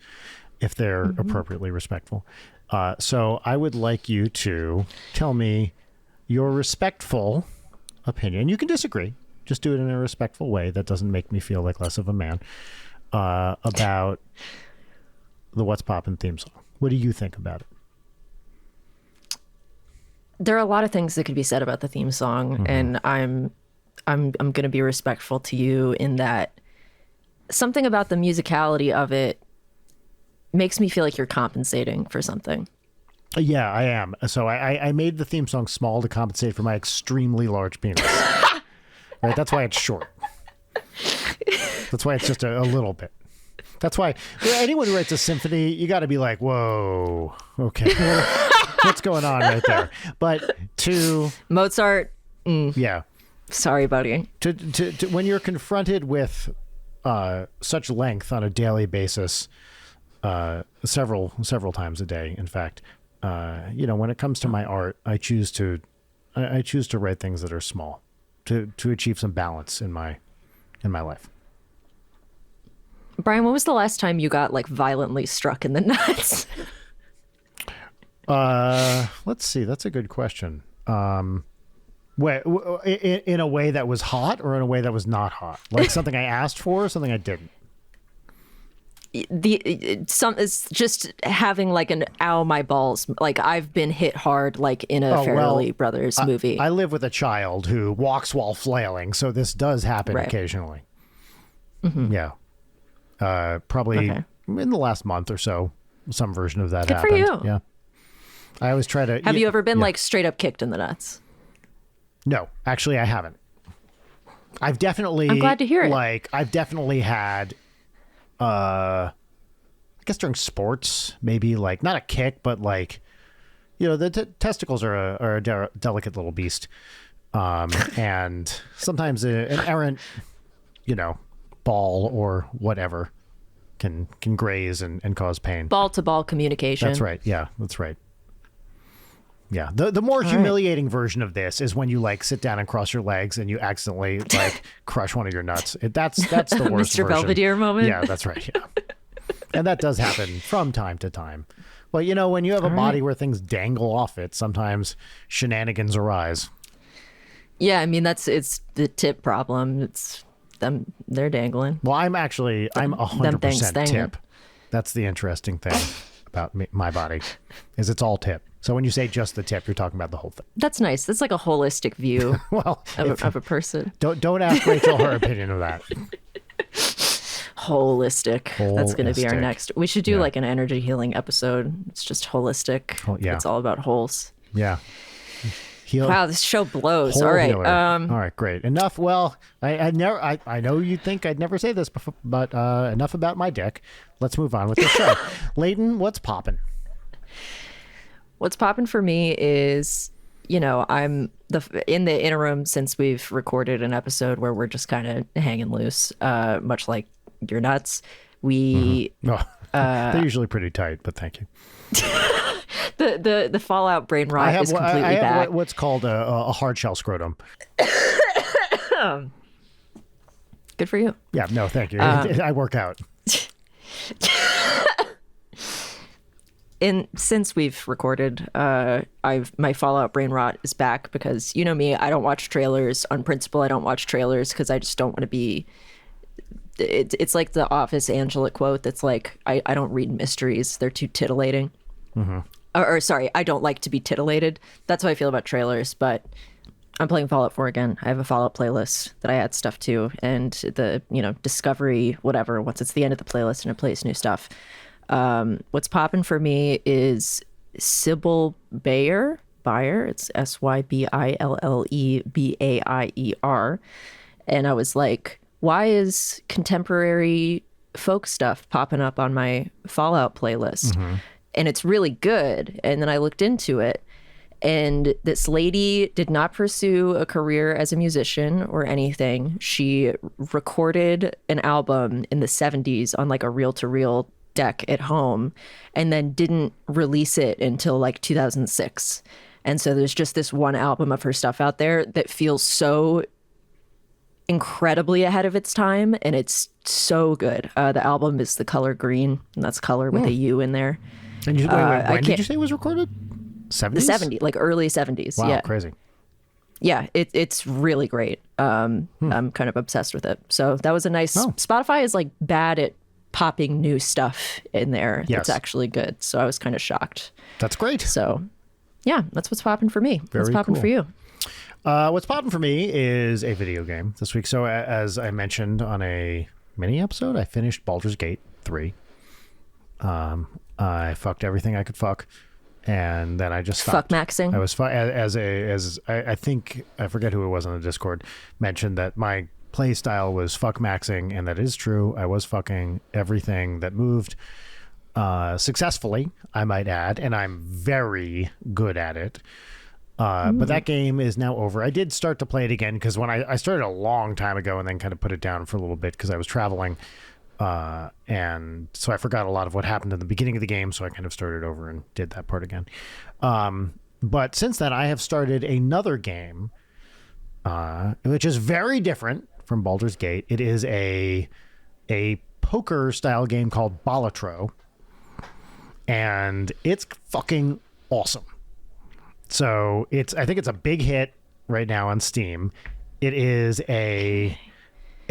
if they're appropriately respectful. So I would like you to tell me your respectful opinion. You can disagree. Just do it in a respectful way that doesn't make me feel like less of a man, about the What's Poppin' theme song. What do you think about it? There are a lot of things that could be said about the theme song, and I'm going to be respectful to you in that something about the musicality of it makes me feel like you're compensating for something. Yeah, I am. So I made the theme song small to compensate for my extremely large penis. Right? That's why it's short. That's why it's just a little bit. That's why anyone who writes a symphony, you got to be like, whoa, okay. What's going on right there? But to Mozart, yeah. Sorry, buddy. To when you're confronted with such length on a daily basis, several times a day. In fact, when it comes to my art, I choose to write things that are small to achieve some balance in my life. Brian, when was the last time you got like violently struck in the nuts? Let's see. That's a good question. Wait, in a way that was hot or in a way that was not hot? Like something I asked for or something I didn't? It's just having like an ow my balls. Like I've been hit hard like in a Farrelly Brothers movie. I live with a child who walks while flailing, so this does happen occasionally. Mm-hmm. Yeah. Probably in the last month or so, some version of that happened. Good for you. Yeah. I always try to... Have you ever been like straight up kicked in the nuts? No, actually I haven't. I'm glad to hear it. Like, I've definitely had, I guess during sports, maybe like, not a kick, but like, the testicles are a delicate little beast. And sometimes an errant, ball or whatever can graze and cause pain. Ball to ball communication. That's right. Yeah, that's right. Yeah, the more humiliating version of this is when you like sit down and cross your legs and you accidentally like crush one of your nuts. That's the worst Mr. version. Belvedere moment. Yeah, that's right. Yeah, and that does happen from time to time. Well, when you have a body where things dangle off it, sometimes shenanigans arise. Yeah, I mean it's the tip problem. It's them; they're dangling. Well, I'm 100% tip. That's the interesting thing about my body, is it's all tip. So when you say just the tip, you're talking about the whole thing. That's nice. That's like a holistic view well, of a person. Don't ask Rachel her opinion of that. Holistic. That's going to be our next. We should do like an energy healing episode. It's just holistic. It's all about holes. Yeah. Wow, this show blows. All right. All right, great. Enough. Well, I know you'd think I'd never say this before, but enough about my dick. Let's move on with the show. Layton, what's poppin'? What's popping for me is, I'm in the interim since we've recorded an episode where we're just kind of hanging loose, much like your nuts. We they're usually pretty tight, but thank you. the Fallout brain rot is completely back. What's called a hard shell scrotum. Good for you. Yeah, no, thank you. I work out. Since we've recorded, my Fallout brain rot is back because me, I don't watch trailers on principle. I don't watch trailers because I just don't want to be. It's like the Office Angela quote that's like, I don't read mysteries; they're too titillating. Mm-hmm. Or sorry, I don't like to be titillated. That's how I feel about trailers. But I'm playing Fallout 4 again. I have a Fallout playlist that I add stuff to, and the Discovery whatever. Once it's the end of the playlist and it plays new stuff. What's popping for me is Sybil Bayer. It's SYBILLEBAIER. And I was like, why is contemporary folk stuff popping up on my Fallout playlist? Mm-hmm. And it's really good. And then I looked into it. And this lady did not pursue a career as a musician or anything. She recorded an album in the 70s on like a reel-to-reel deck at home and then didn't release it until like 2006. And so there's just this one album of her stuff out there that feels so incredibly ahead of its time, and it's so good. The album is The Color Green, and that's color with a U in there. And when did you say it was recorded? 70s? The 70s, like early 70s. Wow, yeah. Crazy. Yeah, it's really great. I'm kind of obsessed with it. So that was a nice... Spotify is like bad at popping new stuff in there that's actually good. So I was kind of shocked. That's great. So yeah, that's what's popping for me. What's popping for you? What's popping for me is a video game this week. So as I mentioned on a mini episode, I finished Baldur's Gate 3. I fucked everything I could fuck, and then I just stopped. Fuck maxing. I was I think I forget who it was on the Discord mentioned that my play style was fuck maxing, and that is true. I was fucking everything that moved successfully, I might add, and I'm very good at it. But that game is now over. I did start to play it again because when I started a long time ago and then kind of put it down for a little bit because I was traveling. And so I forgot a lot of what happened in the beginning of the game, so I kind of started over and did that part again. But since then, I have started another game, which is very different from Baldur's Gate. It is a poker style game called Balatro, and it's fucking awesome. So I think it's a big hit right now on Steam. It's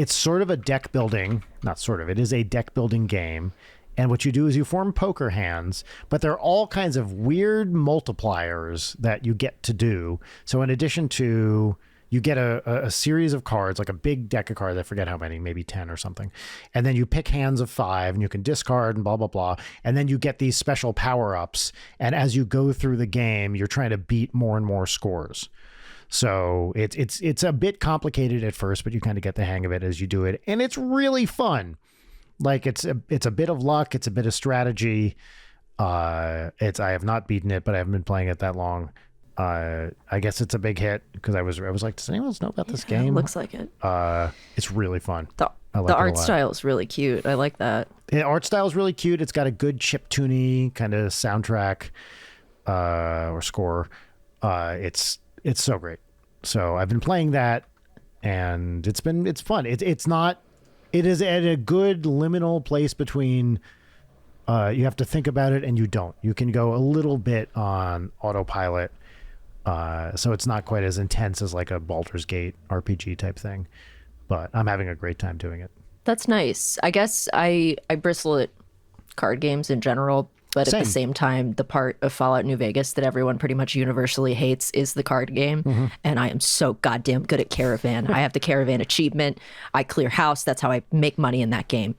sort of a deck building, it is a deck building game. And what you do is you form poker hands, but there are all kinds of weird multipliers that you get to do. So in addition to, you get a series of cards, like a big deck of cards, I forget how many, maybe 10 or something. And then you pick hands of 5 and you can discard and blah, blah, blah. And then you get these special power-ups. And as you go through the game, you're trying to beat more and more scores. So it's a bit complicated at first, but you kind of get the hang of it as you do it. And it's really fun. Like it's a bit of luck. It's a bit of strategy. I have not beaten it, but I haven't been playing it that long. I guess it's a big hit because I was like, does anyone else know about this game? It looks like it. It's really fun. The art style is really cute. I like that. The art style is really cute. It's got a good chiptune kind of soundtrack or score. It's so great. So I've been playing that, and it's fun. It is at a good liminal place between you have to think about it and you don't. You can go a little bit on autopilot. So it's not quite as intense as like a Baldur's Gate RPG type thing, but I'm having a great time doing it. That's nice. I guess I bristle at card games in general, but at the same time, the part of Fallout New Vegas that everyone pretty much universally hates is the card game. Mm-hmm. And I am so goddamn good at Caravan. I have the Caravan achievement. I clear house. That's how I make money in that game.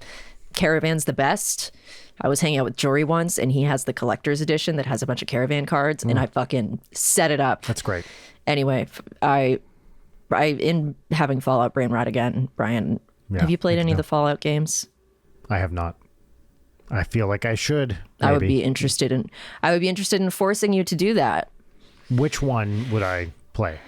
Caravan's the best. I was hanging out with Jory once, and he has the collector's edition that has a bunch of Caravan cards, and I fucking set it up. That's great. Anyway, I in having Fallout brain rot again, Brian, have you played any of the Fallout games? I have not. I feel like I should. Maybe. I would be interested in forcing you to do that. Which one would I play?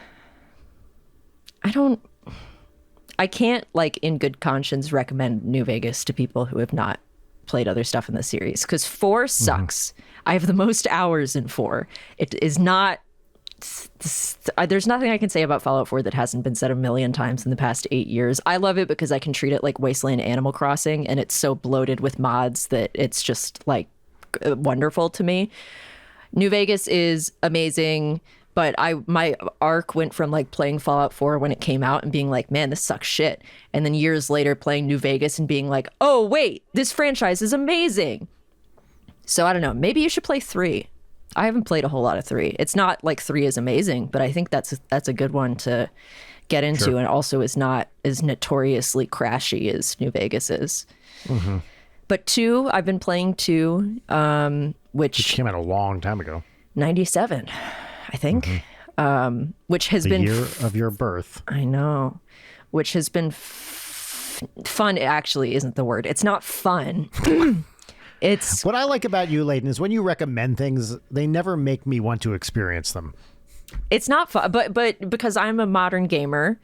I can't, like, in good conscience recommend New Vegas to people who have not played other stuff in the series, because 4 sucks. Mm-hmm. I have the most hours in 4. It is not. There's nothing I can say about Fallout 4 that hasn't been said a million times in the past 8 years. I love it because I can treat it like Wasteland Animal Crossing, and it's so bloated with mods that it's just like wonderful to me. New Vegas is amazing, but my arc went from like playing Fallout 4 when it came out and being like, man, this sucks shit. And then years later playing New Vegas and being like, oh, wait, this franchise is amazing. So I don't know. Maybe you should play 3. I haven't played a whole lot of 3. It's not like 3 is amazing, but I think that's a good one to get into. Sure. And also is not as notoriously crashy as New Vegas is. Mm-hmm. But 2, I've been playing 2, which came out a long time ago. 97. I think, which has been the year of your birth. I know, which has been fun. Actually, isn't the word. It's not fun. It's what I like about you, Layton, is when you recommend things, they never make me want to experience them. It's not fun, but because I'm a modern gamer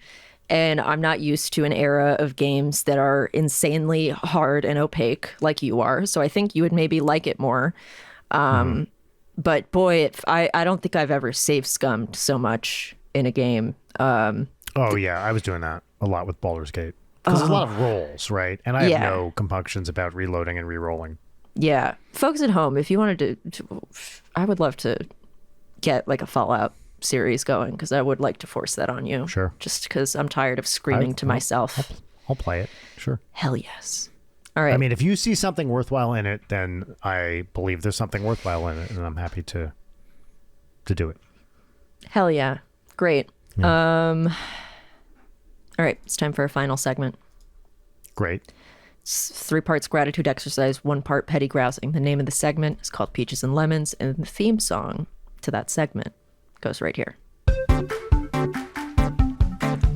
and I'm not used to an era of games that are insanely hard and opaque like you are. So I think you would maybe like it more. But boy, I don't think I've ever save scummed so much in a game. Oh yeah, I was doing that a lot with Baldur's Gate because there's a lot of rolls, right? And I have no compunctions about reloading and re-rolling. Yeah, folks at home, if you wanted to, I would love to get like a Fallout series going because I would like to force that on you. Sure. Just because I'm tired of screaming to myself. I'll play it. Sure. Hell yes. All right. I mean, if you see something worthwhile in it, then I believe there's something worthwhile in it, and I'm happy to do it. Hell yeah. Great. Yeah. All right. It's time for a final segment. Great. It's 3 parts gratitude exercise, 1 part petty grousing. The name of the segment is called Peaches and Lemons, and the theme song to that segment goes right here.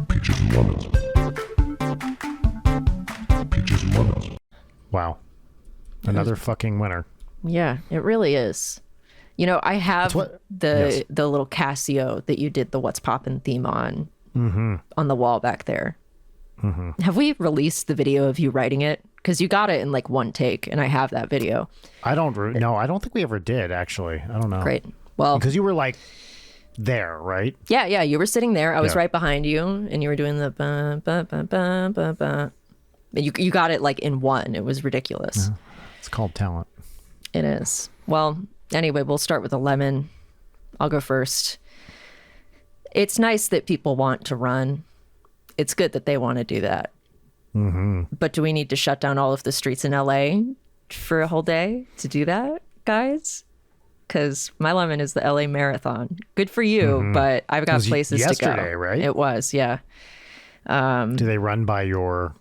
Peaches and Lemons. Peaches and Lemons. Wow. Another fucking winner. Yeah, it really is. You know, I have the little Casio that you did the What's Poppin' theme on the wall back there. Mm-hmm. Have we released the video of you writing it? because you got it in like one take, and I have that video. I don't think we ever did, actually. I don't know. Great. Well, because you were like there, right? Yeah, you were sitting there. I was right behind you, and you were doing the ba ba ba ba ba ba. You got it like in one. It was ridiculous. Yeah. It's called talent. It is. Well, anyway, we'll start with a lemon. I'll go first. It's nice that people want to run. It's good that they want to do that. Mm-hmm. But do we need to shut down all of the streets in LA for a whole day to do that, guys? Because my lemon is the LA Marathon. Good for you, but I've got places to go. Yesterday, right? It was, yeah. Do they run by your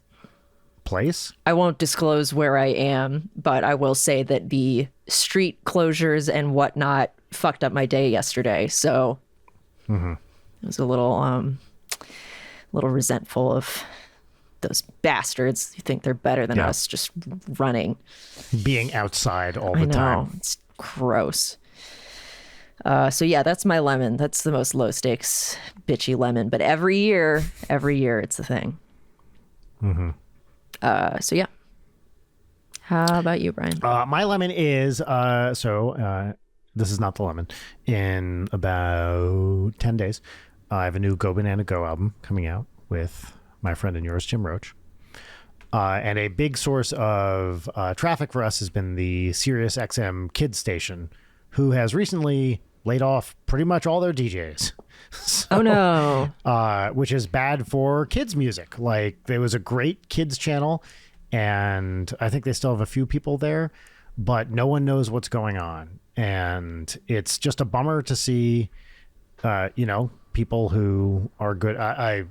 place? I won't disclose where I am, but I will say that the street closures and whatnot fucked up my day yesterday. So I was a little resentful of those bastards who think they're better than us just running. Being outside all the time. It's gross. So yeah, that's my lemon. That's the most low stakes bitchy lemon. But every year it's a thing. So yeah. How about you, Brian? My lemon is this is not the lemon. In about 10 days, I have a new Go Banana Go album coming out with my friend and yours, Jim Roach. And a big source of traffic for us has been the Sirius XM Kids station, who has recently laid off pretty much all their DJs. So, oh no. Which is bad for kids music. Like, there was a great kids channel, and I think they still have a few people there, but no one knows what's going on. And it's just a bummer to see, people who are good. I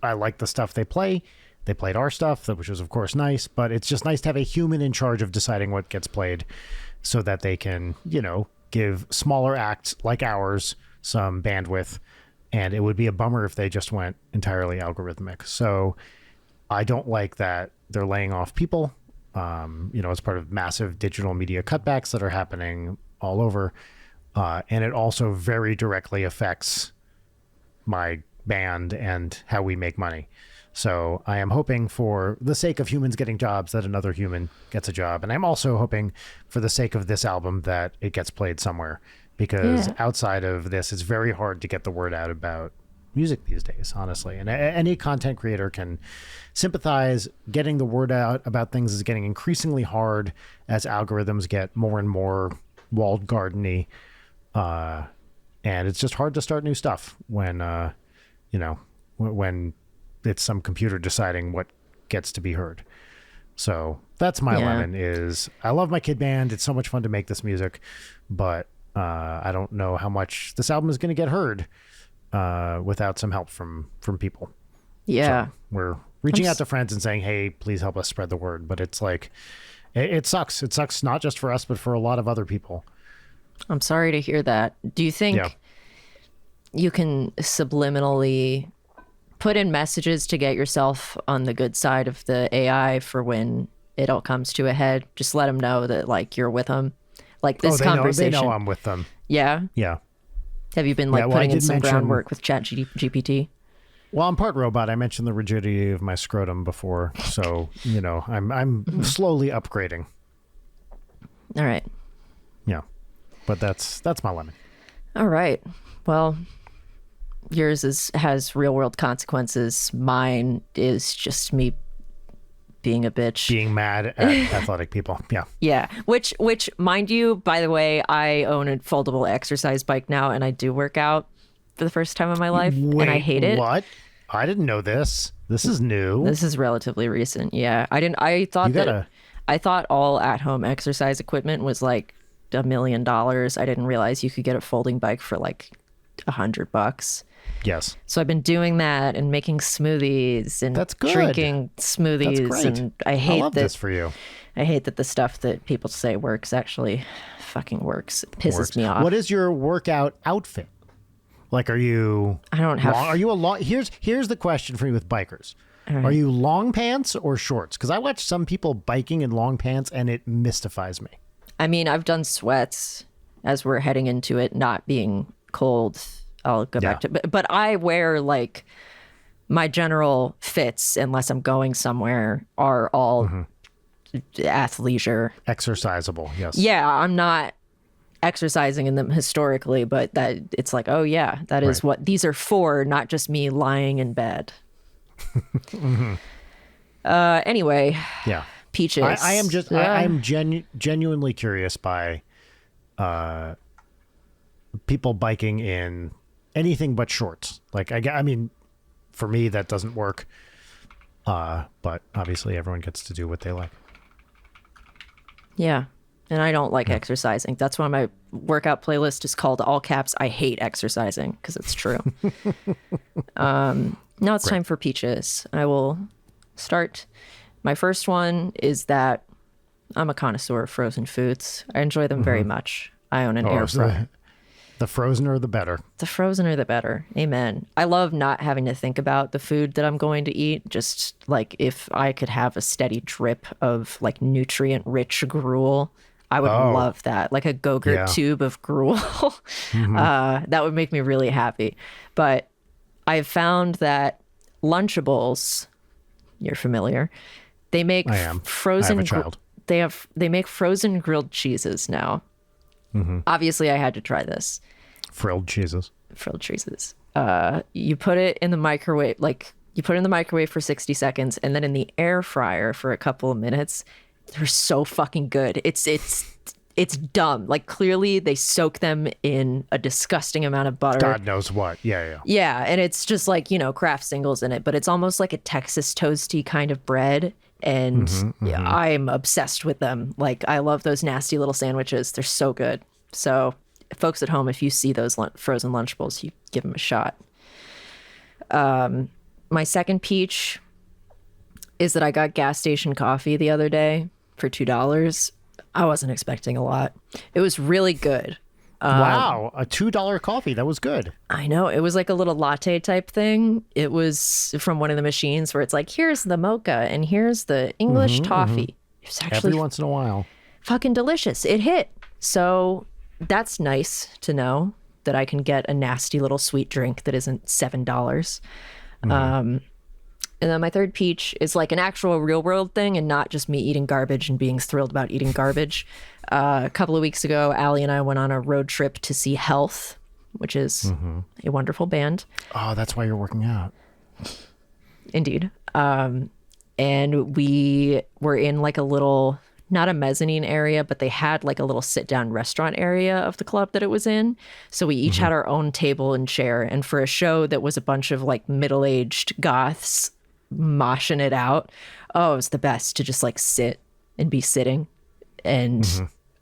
like the stuff they play. They played our stuff, which was of course nice, but it's just nice to have a human in charge of deciding what gets played so that they can, give smaller acts like ours some bandwidth. And it would be a bummer if they just went entirely algorithmic. So I don't like that they're laying off people, as part of massive digital media cutbacks that are happening all over. And it also very directly affects my band and how we make money. So I am hoping, for the sake of humans getting jobs, that another human gets a job. And I'm also hoping, for the sake of this album, that it gets played somewhere. Because outside of this, it's very hard to get the word out about music these days, honestly. And any content creator can sympathize. Getting the word out about things is getting increasingly hard as algorithms get more and more walled garden-y. And it's just hard to start new stuff when it's some computer deciding what gets to be heard. So that's my lemon. Is I love my kid band. It's so much fun to make this music, but I don't know how much this album is going to get heard without some help from people. Yeah. So we're reaching out to friends and saying, hey, please help us spread the word. But it's like, it sucks. It sucks not just for us, but for a lot of other people. I'm sorry to hear that. Do you think you can subliminally put in messages to get yourself on the good side of the AI for when it all comes to a head? Just let them know that, like, you're with them. Like this conversation. They know I'm with them. Yeah? Yeah. Have you been putting in some groundwork with GPT? Well, I'm part robot. I mentioned the rigidity of my scrotum before. So, I'm slowly upgrading. All right. Yeah. But that's my lemon. All right. Well, yours has real world consequences. Mine is just me being a bitch. Being mad at athletic people. Yeah. Yeah. Which, mind you, by the way, I own a foldable exercise bike now, and I do work out for the first time in my life. Wait, and I hate it. What? I didn't know this. This is new. This is relatively recent. Yeah. I thought all at home exercise equipment was like $1 million. I didn't realize you could get a folding bike for like $100. Yes. So I've been doing that and making smoothies and That's good. drinking smoothies. That's great. And I hate this for you. I hate that the stuff that people say works actually fucking works. It pisses me off. What is your workout outfit? Like, are you? I don't have. Are you a long? Here's the question for you with bikers. Right. Are you long pants or shorts? Because I watch some people biking in long pants, and it mystifies me. I mean, I've done sweats as we're heading into it not being cold. I'll go back to, but I wear like my general fits, unless I'm going somewhere, are all athleisure. Exercisable, yes. Yeah, I'm not exercising in them historically, but that it's like, oh yeah, that is what these are for, not just me lying in bed. Anyway, yeah, peaches. I am just I'm genuinely curious by people biking in anything but shorts. Like I mean, for me that doesn't work. But obviously everyone gets to do what they like. Yeah. And I don't like exercising. That's why my workout playlist is called all caps I hate exercising, because it's true. Now it's time for peaches. I will start. My first one is that I'm a connoisseur of frozen foods. I enjoy them very much. I own an air fryer. The frozener, the better. The frozener, the better. Amen. I love not having to think about the food that I'm going to eat. Just like if I could have a steady drip of like nutrient-rich gruel, I would love that. Like a Go-Gurt tube of gruel. That would make me really happy. But I've found that Lunchables, you're familiar, they make frozen. I have a child. They make frozen grilled cheeses now. Obviously, I had to try this. Frilled cheeses. You put it in the microwave, for 60 seconds, and then in the air fryer for a couple of minutes. They're so fucking good. It's dumb. Like clearly they soak them in a disgusting amount of butter. God knows what. Yeah. Yeah, and it's just like, Kraft singles in it, but it's almost like a Texas toasty kind of bread. And I'm obsessed with them. Like I love those nasty little sandwiches. They're so good. So folks at home, if you see those frozen Lunchables, you give them a shot. My second peach is that I got gas station coffee the other day for $2. I wasn't expecting a lot. It was really good. Wow, a $2 coffee. That was good. I know. It was like a little latte type thing. It was from one of the machines where it's like, here's the mocha and here's the English toffee. It was actually every once in a while. Fucking delicious. It hit. So that's nice to know that I can get a nasty little sweet drink that isn't $7. And then my third peach is like an actual real world thing and not just me eating garbage and being thrilled about eating garbage. A couple of weeks ago, Allie and I went on a road trip to see Health, which is a wonderful band. Oh, that's why you're working out. Indeed. And we were in like a little, not a mezzanine area, but they had like a little sit down restaurant area of the club that it was in. So we each had our own table and chair. And for a show that was a bunch of like middle-aged goths moshing it out, it was the best to just like sit and be sitting. And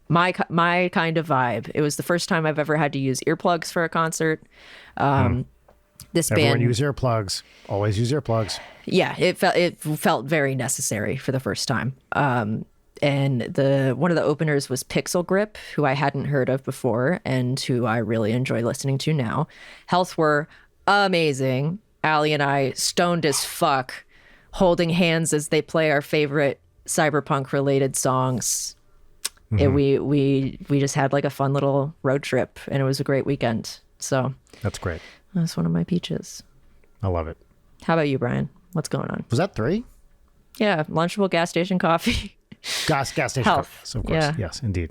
my kind of vibe. It was the first time I've ever had to use earplugs for a concert. This Everyone band, use earplugs. Always use earplugs. Yeah, it felt very necessary for the first time. And one of the openers was Pixel Grip, who I hadn't heard of before and who I really enjoy listening to now. Health were amazing. Allie and I stoned as fuck, holding hands as they play our favorite cyberpunk related songs. And we just had like a fun little road trip, and it was a great weekend. So that's great. That's one of my peaches. I love it. How about you, Brian? What's going on? Was that 3? Yeah, Lunchable, gas station coffee. Gas station Health. coffee. So of course. Yeah. Yes, indeed.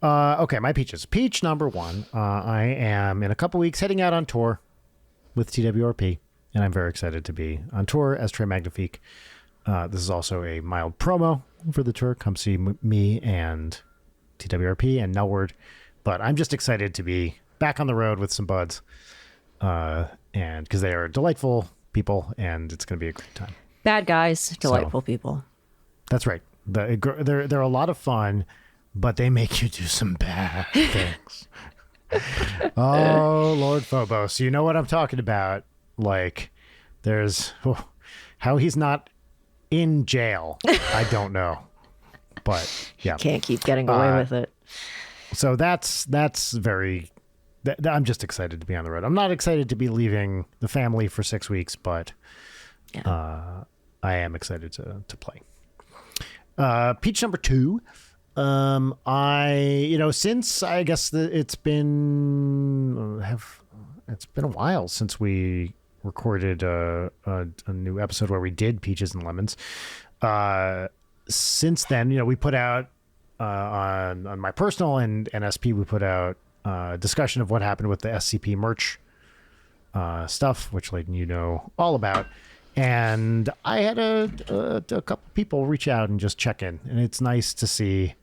Okay, my peaches. Peach number 1. I am in a couple weeks heading out on tour with TWRP, and I'm very excited to be on tour as Trey Magnifique. This is also a mild promo for the tour. Come see me and TWRP and Nelward. But I'm just excited to be back on the road with some buds, and because they are delightful people, and it's going to be a great time. Bad guys, delightful people. That's right. They're a lot of fun, but they make you do some bad things. Oh, Lord Phobos. You know what I'm talking about. Like, there's how he's not in jail. I don't know. But yeah. Can't keep getting away with it. So that's very, I'm just excited to be on the road. I'm not excited to be leaving the family for 6 weeks, but I am excited to play. Peach number 2. Since I guess it's been a while since we recorded a new episode where we did peaches and lemons. Since then, we put out on my personal and NSP, we put out a discussion of what happened with the SCP merch stuff, which Leighton, all about. And I had a couple people reach out and just check in, and it's nice to see,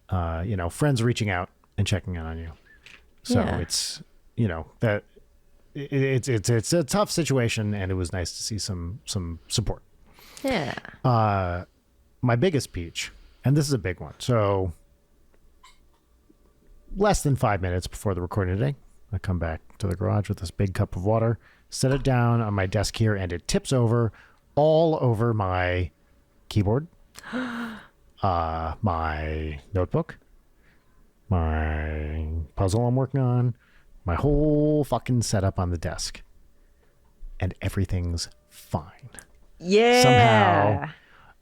friends reaching out and checking in on you. So it's, that it's a tough situation, and it was nice to see some support. Yeah. My biggest peach, and this is a big one. So less than 5 minutes before the recording today, I come back to the garage with this big cup of water, set it down on my desk here, and it tips over all over my keyboard, my notebook, my puzzle I'm working on, my whole fucking setup on the desk. And everything's fine. Yeah. Somehow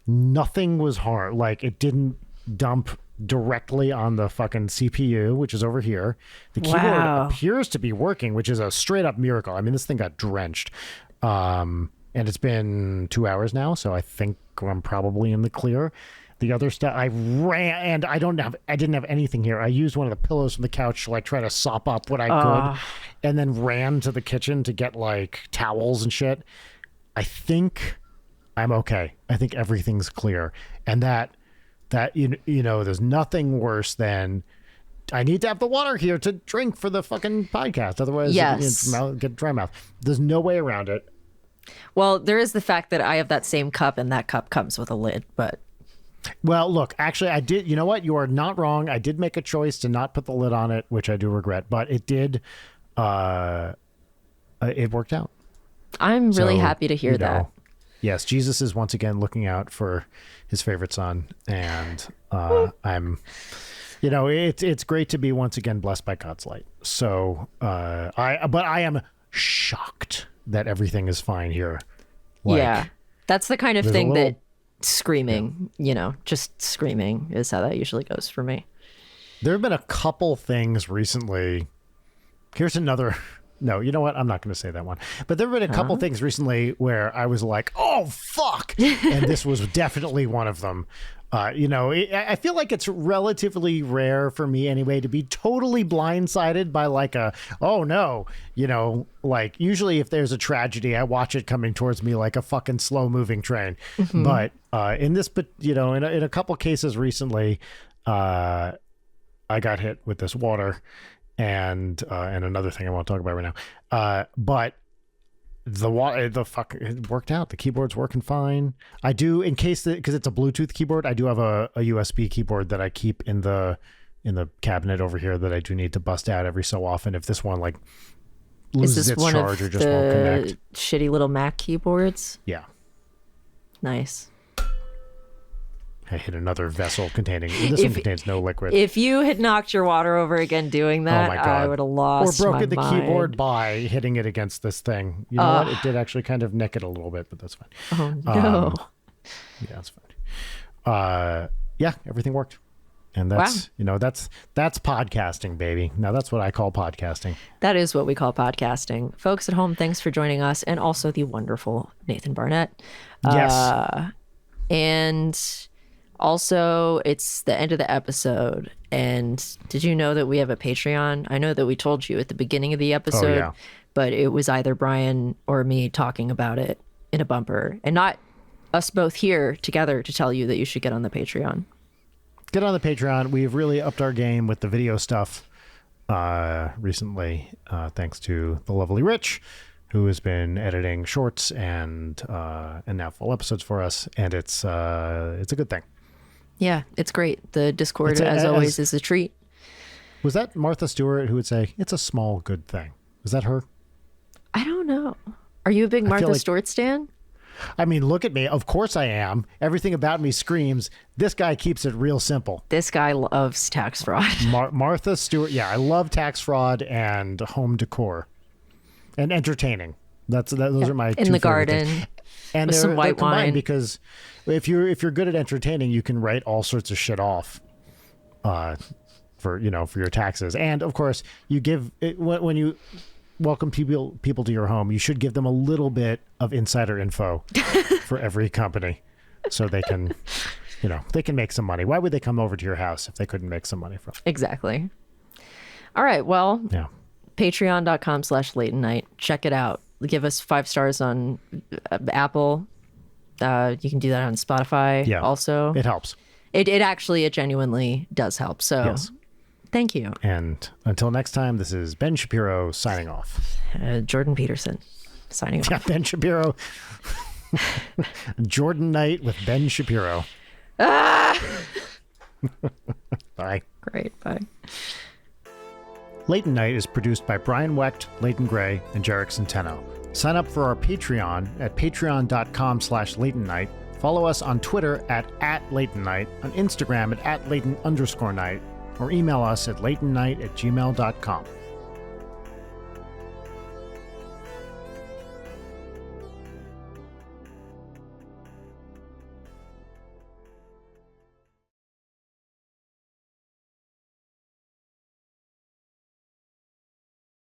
nothing was hard. Like, it didn't dump directly on the fucking CPU, which is over here. The keyboard appears to be working, which is a straight up miracle. I mean, this thing got drenched. And it's been 2 hours now, so I think I'm probably in the clear. The other stuff, I ran, and I didn't have anything here. I used one of the pillows from the couch to like try to sop up what I could, and then ran to the kitchen to get like towels and shit. I think I'm okay. I think everything's clear. And that there's nothing worse than I need to have the water here to drink for the fucking podcast. Otherwise, get dry mouth. There's no way around it. Well, there is the fact that I have that same cup, and that cup comes with a lid, but... Well, look, actually, I did. You know what? You are not wrong. I did make a choice to not put the lid on it, which I do regret, but it did. It worked out. I'm really happy to hear that. Yes, Jesus is once again looking out for his favorite son, and I'm. It's great to be once again blessed by God's light. So, I am shocked that everything is fine here. Yeah, that's the kind of thing that screaming, just screaming is how that usually goes for me. There have been a couple things recently. Here's another. No, you know what? I'm not going to say that one. But there have been a couple things recently where I was like, oh, fuck. And this was definitely one of them. I feel like it's relatively rare for me anyway to be totally blindsided by like oh no, like usually if there's a tragedy, I watch it coming towards me like a fucking slow moving train. Mm-hmm. But in this, in a couple cases recently, I got hit with this water and another thing I won't talk about right now. But it worked out. The keyboard's working fine. I do, in case because it's a Bluetooth keyboard, I do have a USB keyboard that I keep in the cabinet over here that I do need to bust out every so often if this one like loses its charge or just won't connect. Shitty little Mac keyboards. Yeah. Nice. I hit another vessel containing. This one contains no liquid. If you had knocked your water over again doing that, I would have lost or broken my the mind. Keyboard by hitting it against this thing. You know what? It did actually kind of nick it a little bit, but that's fine. Oh no. Yeah, that's fine. Yeah, everything worked. And that's that's podcasting, baby. Now that's what I call podcasting. That is what we call podcasting. Folks at home, thanks for joining us, and also the wonderful Nathan Barnatt. Yes. And also, it's the end of the episode. And did you know that we have a Patreon? I know that we told you at the beginning of the episode, but it was either Brian or me talking about it in a bumper, and not us both here together to tell you that you should get on the Patreon. Get on the Patreon. We've really upped our game with the video stuff recently, thanks to the lovely Rich, who has been editing shorts and now full episodes for us, and it's a good thing. Yeah, it's great. The Discord, as always, is a treat. Was that Martha Stewart who would say, it's a small good thing? Was that her? I don't know. Are you a big Martha Stewart stan? I mean, look at me. Of course I am. Everything about me screams, this guy keeps it real simple. This guy loves tax fraud. Martha Stewart. Yeah, I love tax fraud and home decor. And entertaining. Those are my two in the garden things. And with some white wine. Because if you're good at entertaining, you can write all sorts of shit off for your taxes. And of course, you give it when you welcome people to your home, you should give them a little bit of insider info for every company so they can, they can make some money. Why would they come over to your house if they couldn't make some money from it? Exactly. All right. Well, yeah. Patreon.com/late night. Check it out. Give us 5 stars on Apple. You can do that on Spotify also. It helps. It genuinely does help. So yes. Thank you. And until next time, this is Ben Shapiro signing off. Jordan Peterson signing off. Yeah, Ben Shapiro. Jordan Knight with Ben Shapiro. Bye. Great. Bye. Late Night is produced by Brian Wecht, Leighton Gray, and Jarek Centeno. Sign up for our Patreon at patreon.com/LeightonNight. Follow us on Twitter at @LeightonNight, on Instagram at @Leighton_Night, or email us at leightonnight@gmail.com.